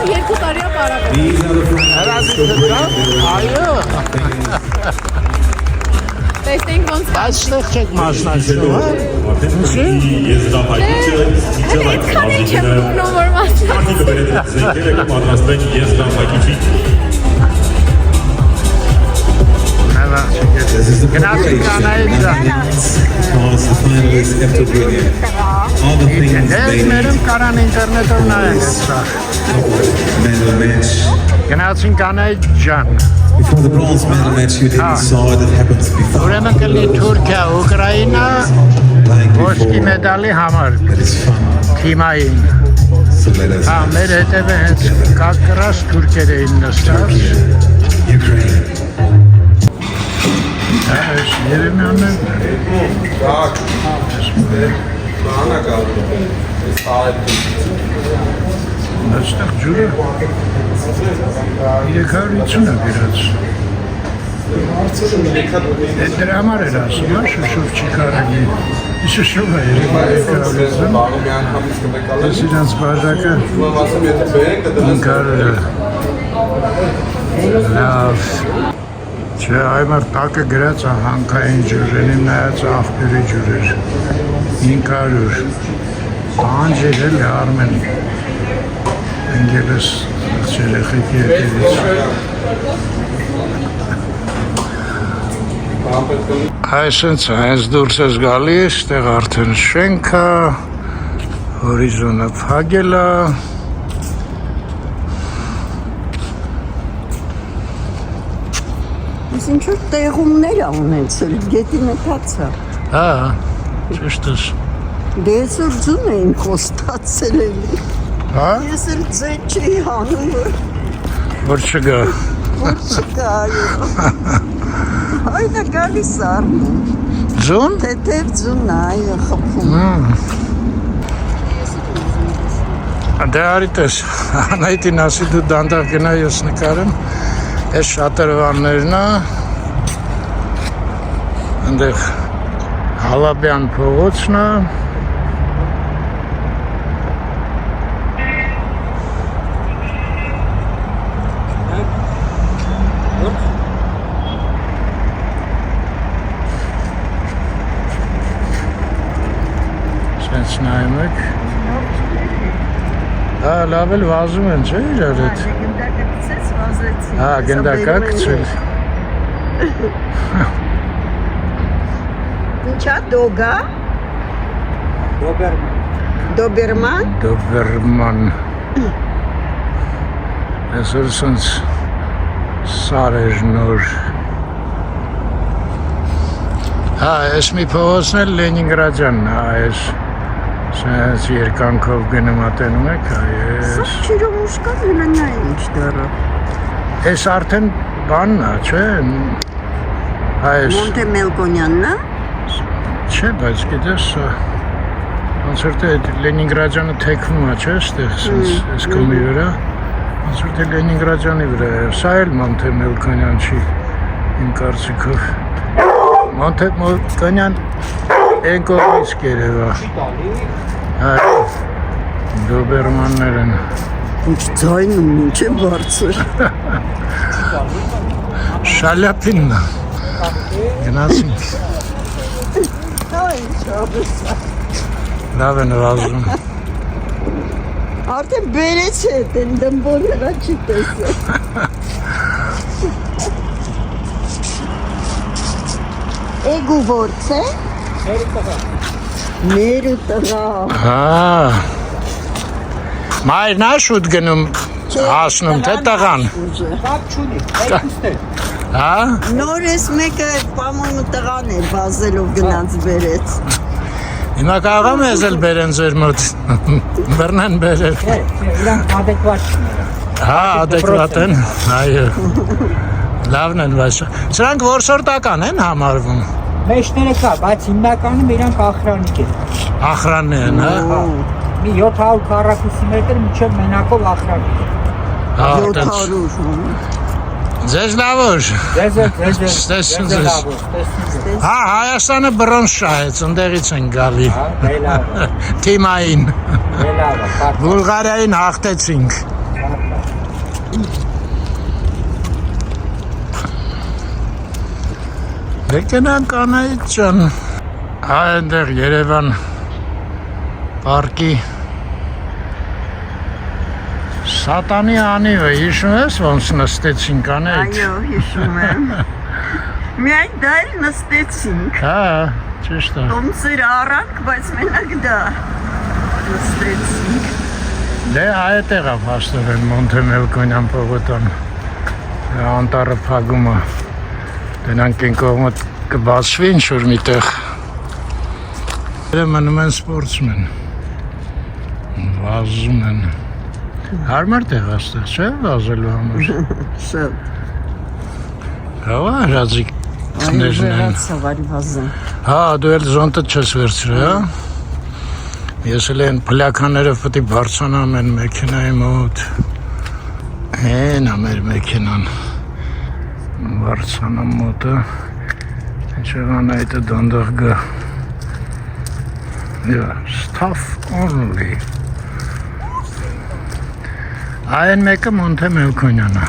12 տարի է պարապել These are the Հրազիքը կա, այո Տեսնենք ոնց Բայց ստեղ չեք մասնակցում, հա Ես դա հայտիչը, իջել այդ Քանի չեմ մազիկները ուկնում, որ մասնակցում Մարդիկը բերել են զենքերը կպատրաստվեն ես դա հայտիչի Ուրեմն This is the preparation, nothing else, because the finalists have to bring in all the things they need Կարան ինտերնետով նայեն սա։ medal match. Գնացին կանայք ջան։ Before the bronze medal match, you didn't saw it happens before. Ուրեմն կլինի Թուրքիա, Ուկրաինա Like ոսկի before, մեդալի համար that is fun. թիմային։ So let us Հա, մեր հետևը հենց կակրած թուրքեր էին նստած։ Ukraine. Այս Երեմյանն է։ Այստեղ ջուրը 350 է գրած։ Այդ դրա համար էր ասում, շուշով չի կարելի։ Շուշով է 350։ Ես իրանց բաժակը 500 լավ։ Չէ, այմար տակը գրած է հանքային ջուրերին նայած աղբյուրի ջուրեր 500 տանջեր էլ է Արմեն ընգելս երեխեքի ետևից այսենց հենց դուրս ես գալիս տեղ արդեն շենք է հորիզոնը փագել է Ես ինչ-որ տեղումներ ունեցել, գետի մտածա։ հա, ճիշտ ես Դե այսօր ձուն էին խոստացել էլի։ հա, Ես էլ ձետ չի հանում, որ չգա որ չկա այո։ Հայնը գալիս առնում, ձուն? թեթև ձուն այո խփում։ Դե արիտես, անայտին ասի դու դանդաղ գնա ես նկարեմ Այս շատրվաններն է Այնտեղ Հալաբյան փողոցն է Սենց նայում եք Հա, լավ էլ վազում են, չէ՞ իրար հետ Գնդակը գցեց վազեցի։ Հա, գնդակա գցել Ինչա դոգա։ Դոբերման։ Դոբերման Այսօր սենց սար էր նոր Հա, ես մի փողոցն էլ Լենինգրադյանն է, այս Սենց երկանքով գնում ատենում եք, այս Սա չիրոմուշկա հելնա ինչ դարը։ Այս արդեն բանն է, չէ, այս Մոնտե Մելկոնյանն է։ Չէ, բայց գիտես, ոնց որ թե Լենինգրադյանը թեքվում է, չէ, ստեղ, սենց այս կոմի վրա Ոնց որ թե Լենինգրադյանի վրա է, սա էլ Մոնտե Մելկոնյան չի, իմ կարծիքով Մոնտե Մելկոնյան են կողմից կերևա Հա, դոբերմաններ են Ինչ ձայնում, ինչ է բարձր։ Շալյապինն է Գնացինք Ինչ ապեսա։ Լավ են վազում Արդեն բերեց հետ, են դմբոներա չի տեսել։ Էգու որց է։ Ներու տղա։ Հա Մայրն է շուտ գնում հասնում, թե տղան Կապ չունի, այդուստ է։ Հա Նոր ես մեկը պամոնու տղան էր վազելով գնաց բերեց։ Հիմա կարող եմ ես էլ բերեն ձեր մոտ Բրնեն բերել Իրանք adekvat Հա, adekvat են, այո Լավն են, բայց Սրանք որսորդական են համարվում մեջները կա, բայց հիմնականում իրանք ախրանիկ են։ Ախրանն են, հա Մի 700 քառակուսի մետր մինչև մենակով ախրանիկ են։ Հա, 700 Ձեզ լավոր Ձեզ Հա, Հայաստանը բրոնզ շահեց, ընդեղից են գալի Թիմային Բուլղարիային հաղթեցինք Դե կենանք անայից ճան Հա, ընդեղ Երևան պարկի Սատանի անիվը, հիշում ես ոնց նստեցինք անեիք Այո, հիշում եմ Միայն դա էլ նստեցինք։ Հա, ճիշտ է։ Տոմսեր առանք, բայց մենակ դա նստեցինք։ Դե այդ եղավ հաստորեն Մոնթե Մելքոնյան փողոտան։ Անտառը փակումը։ Դրանք են կողմը կբացվի ինչ-որ միտեղ։ Դե մնում են սպորտսմեն։ Վազում են։ Հարմար տեղ աստեղ, չէ՞ վազելու համար։ Շատ։ Հա, հրաձիկ Այո, վերացավարի վազան։ Հա, դու էլ զոնտը չես վերցրել, հա։ Ես էլ են փլականները պետք է բարձրանամ են մեքենայի մոտ։ Հեն ամեր մեքենան։ Բարձրանամ մոտը։ Ինչեան այդ դանդաղ գա։ Yeah, stuff only։ Այն մեկը Մոնթե Մելքոնյանը։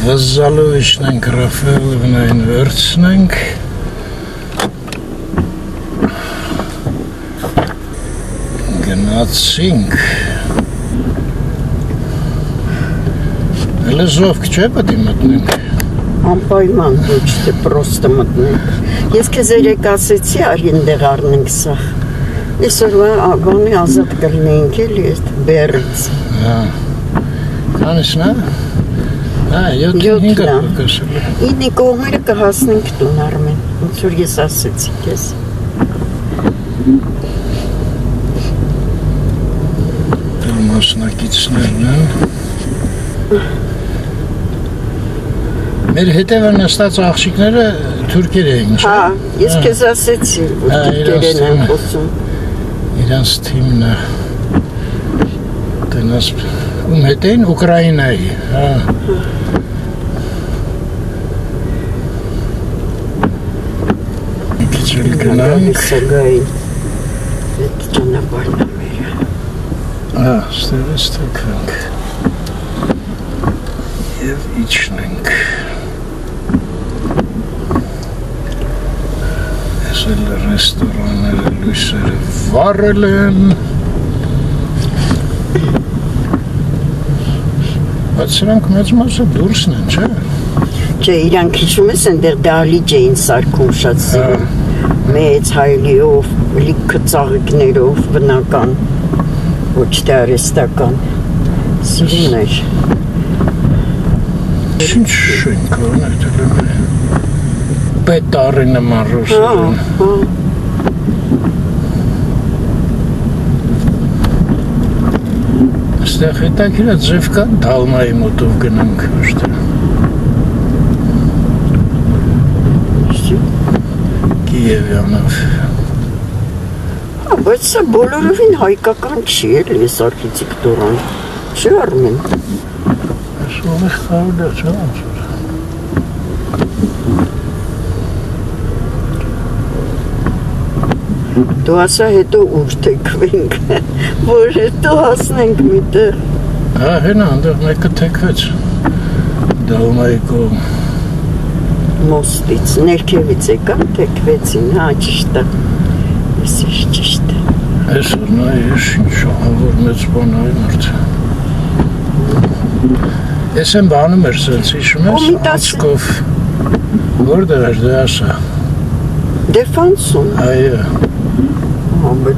Վզալով իշնենք Ռաֆայելովնային վերցնենք։ Գնացինք։ Լեզովք չէ պետք է մտնենք։ Անպայման ոչ թե պրոստը մտնենք։ Ես քեզ երեք ասեցի արին դեղ առնենք սա։ Այսօրվա ագոնի ազատ կլինենք էլի այդ բերից։ Հա։ Կանիշն է։ Հա, 7-5 կասել։ Ինի կողմերը կհասնենք տուն Արմեն։ Ոնց որ ես ասեցի քեզ։ Մասնակիցներն են։ Մեր հետևը նստած աղջիկները թուրքեր էին, չէ՞։ Հա, ես քեզ ասեցի, որ թուրքերեն են խոսում։ Իրանց թիմն է։ Տնաս ում հետ էին Ուկրաինայի, հա։ Քիչ գնանք։ Սագային։ Այդ ճանապարհն է մեր։ Հա, ստերես թքանք։ Եվ իջնենք։ Ես էլ ռեստորանները լույսերը վառել են։ Բայց սրանք մեծ մասը դուրսն են, չէ՞։ Չէ, իրանք հիշում ես այնտեղ դահլիճ էին սարքում շատ սիրում։ Մեծ հայլիով, լիքը ծաղիկներով, բնական, ոչ թե արհեստական։ Սիրուն էր։ Ինչ շենք անետել են։ Պետարի նման ռուսերեն։ Հա։ Այստեղ հետաքրքիր է ձև կա Դալմայի մոտով գնանք ոչ թե։ Կիևյանով։ Հա, բայց սա բոլորովին հայկական չի էլի այս արխիտեկտուրան։ Չի Արմեն։ Այս ուրիշ խավդ է, չէ՞ ոնց որ։ Դու ասա հետո ուր թեքվենք, որ հետո հասնենք միտեղ։ Հա, հենա, այնտեղ մեկը թեքվեց։ Դալմայի կողմ։ Մոստից, ներքևից եկան, թեքվեցին, հա, ճիշտ է։ Ես ես ճիշտ է։ Այսօր նայես ինչ ահավոր մեծ բան այն արդեն։ Ես եմ բանում էր սենց, հիշում ես, աչկով։ Որտեղ էր դե ասա։ Դեֆանսում։ Այո։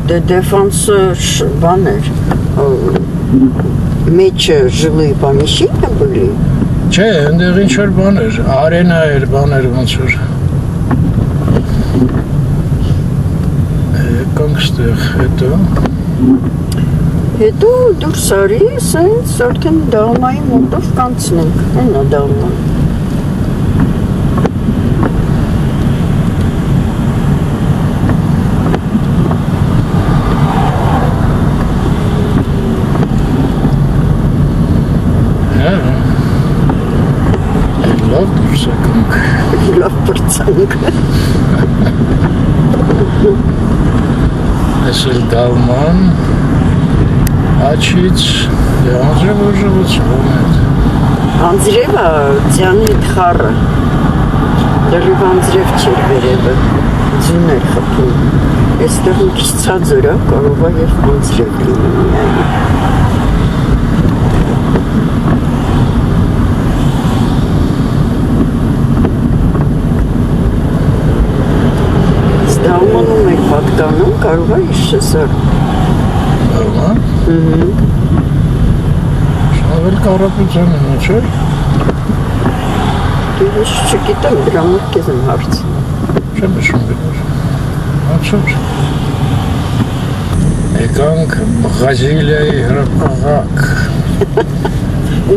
Դե դեֆանսը բան էր, մեջը ժլի պամիշինը բլի։ Չէ, այնտեղ ինչ-որ բան էր, արենա էր, բան էր ոնց որ։ Եկանք ստեղ, Հետո դուրս արի, սենց արդեն Դալմայի մոտով կանցնենք, հենա Դալմա։ Լավ դուրս եկանք։ Լավ պրծանք։ Այս էլ Դալման, Աչից, անձրև որ ժվոցվում հետ։ Անձրևը ձյանի հետ խառը։ Դրիվ անձրև չեր վերևը, ձուն էր խպում։ Այստեղ մի քիչ ցածր է, կարող է և անձրև լինի միայն։ Դամանում եք պատկանում, կարող է իշեսար։ Բավա։ Շավել կարապության է, չէ՞։ Ես չգիտեմ, դրա մոտ քեզ եմ հարց։ Չեմ հիշում դեռ։ Ացուր։ Եկանք Բրազիլիայի հրապարակ։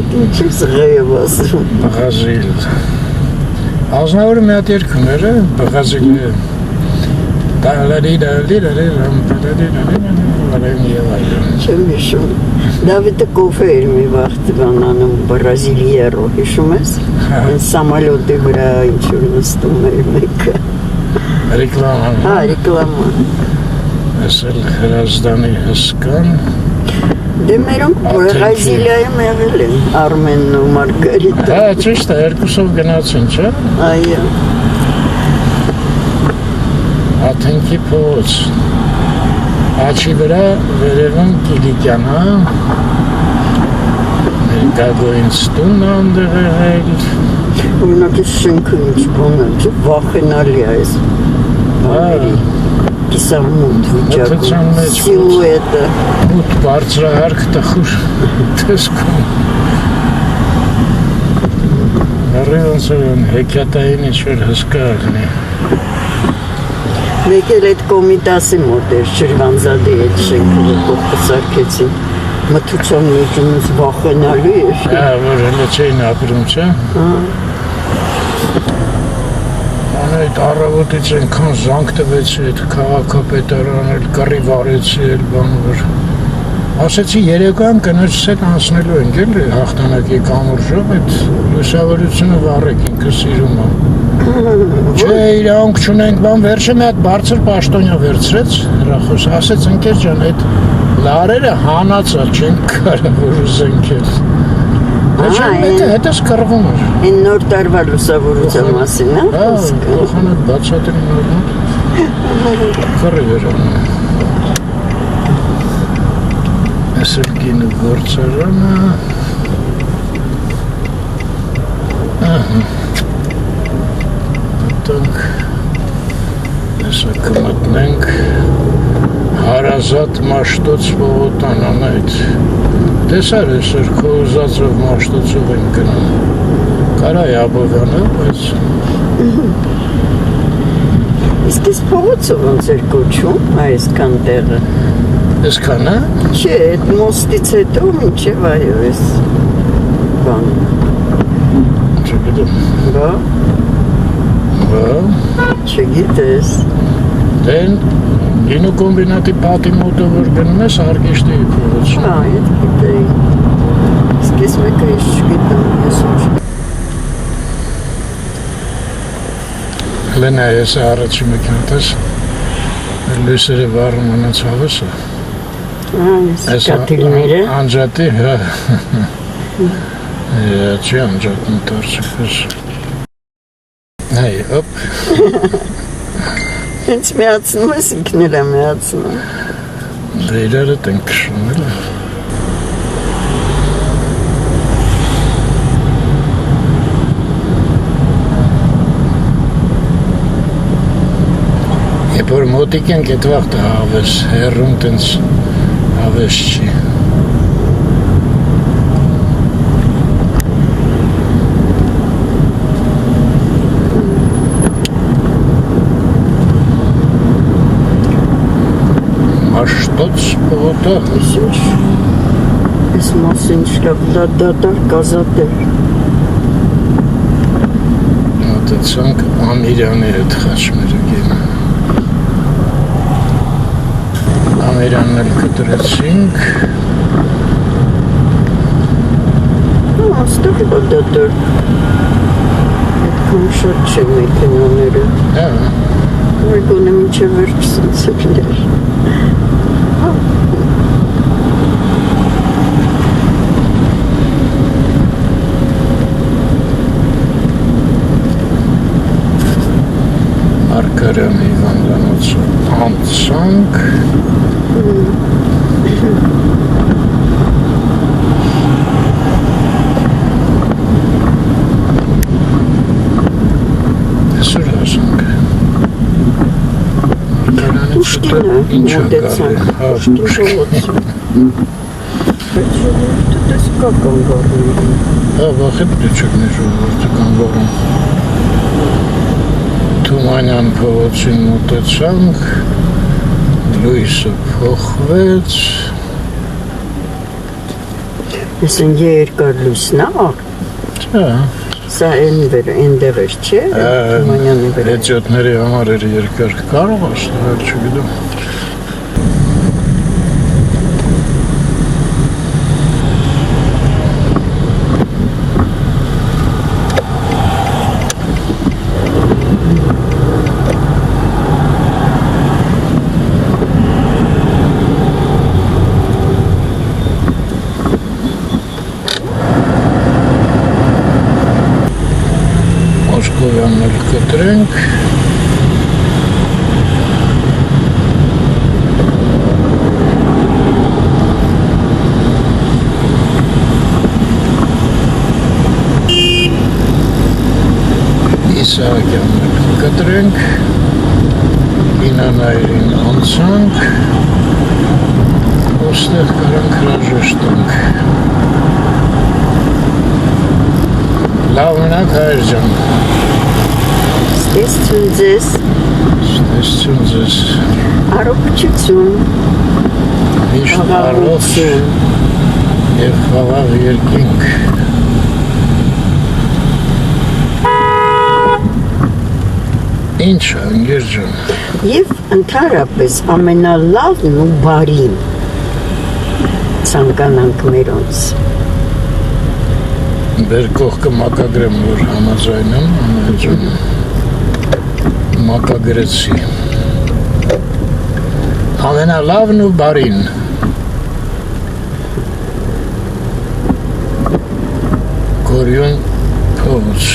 Ինչ ես ղեև ասում։ Բրազիլ։ Ազնավուրը մի հատ երգ ուներ, Բրազիլիա։ Չեմ հիշում։ Դավիթը կոֆե էր մի վաղ բանանում Բրազիլիերո, հիշում ես։ Սամալյոտի վրա ինչ-որ նստում էր մեկը։ Ռեկլաման։ Հա, ռեկլաման։ Ասել Հրազդանի հսկան։ Դե մերոնք Բրազիլիայում եղել են, Արմենն ու Մարգարիտը։ Հա, ճիշտ է, երկուսով գնացին, չէ՞։ Այո։ Աթենքի փոց։ Աչի վրա վերևում Կիլիկյան, հա։ Մեր Գագոյինց տունն անդեղ եղել։ Օրինակ ես շենքը ինչ բան է, չէ, վախենալի է այս բաների։ Կիսամութ վիճակում, սիլուետը։ Մութ բարձրահարկ տխուր տեսքում։ Հեռի ոնց են հեքիաթային ինչ-որ հսկա աղնի։ Մեկ էլ այդ կոմիտասի մոտ էր, Շրվանզադի այդ շենքը կողքը սարքեցին։ Մթության մեջումս վախենալի էր։ Հա, որ հլը չէին ապրում, չէ։ Այդ առավոտից ենքան զանգ տվեցի, այդ քաղաքապետարան էլ կռի վարեցի էլ բան որ ասեցի երեկոյան կնոջս հետ անցնելու ենք էլ հաղթանակի կամուրջով այդ լուսավորությունը վառեք ինքը սիրում եմ չէ իրանք չունենք բան վերջը մի հատ բարձր պաշտոնյա վերցրեց հրախոս ասեց ընկեր ջան այդ լարերը հանածա չենք կարող ուզենք էլ հետս կռվում էր Են նոր տարվա լուսավորության մասին, հա? Հա, բացատրի նոր մոտ կռի վերանում Ես էլ գինը գործարանը Ատանք Եսա կմտնենք Հարազատ մաշտոց բողոտան անայդ Տեսար այսօր քո ուզածով մաշտոցով են գնում Կարա Աբովյանը, բայց Իսկ ես փողոցը ոնց էր կոչում, այսքան տեղը Այսքան, հա? Չէ, այդ մոստից հետո մինչև այո ես բան Չգիտեմ Բա Չգիտես Դեն գինու կոմբինատի պատի մոտը որ գնում ես Արգեշտի փողոց Հա, այդ գիտեի Իսկ ես մեկը ես չգիտեմ ես ոչ Լենա ես առաջի մեկնատես լույսերը վառում անց հավեսը Այս կատիլները Անջատի, հա Չի անջատն տարցիքս Հայ, ոպ Հենց միացնում ես ինքն էլ է միացնում Դե իրարդ են կշում էլ Եբ որ մոտիկ ենք էդ վաղթը հավես, հեռում տենց հավես չի Մաշտոց պողոտը Ես մասին շլապ դադար կազատ էր Մոտեցանք Ամիրյանի հետ խաչմերուգին Ամիրյանն էլ կտրեցինք Աստեղ դադար Այդքան շատ չէ մեքենաները Հա Գոնե մինչև վերջ սնցելներ Արկարյան հիվանդանոցը անցանք Այսօր հասանք Պուշկինը մոտեցանք, Պուշկին փողոցը։ Բայց ժողովուրդը դες կա կանգառում։ Հա, վախետ դիչակն է ժողովուրդը կանգառում։ Թումանյան փողոցին մոտեցանք, լույսը փոխվեց։ Այսին երկար լույսն է։ Հա, Սա այնտեղ էր, չէ՞։ Թումանյանի վրա։ հետիոտների համար էր երկար կարող ասել, չգիտեմ։ Մոսկովյանն էլ կտրենք։ Իսահակյանն էլ կտրենք։ Ինանայրին անցանք։ Ոստեղ կարանք հրաժեշտենք։ Լավ մնաք հայր ջան։ Ստեսություն ձեզ, Ստեսություն ձեզ։ առողջություն, Միշտ առողջ և խաղաղ երկինք։ Ինչ է, ընկեր ջան։ եւ ընդհանրապես ամենալավն ու բարին ցանկանանք մերոնց։ Բեր կողքը մակագրեմ, որ համաձայնեմ, անհեջում մակագրեցի։ Ամենալավն ու բարին։ Կորյուն փողոց։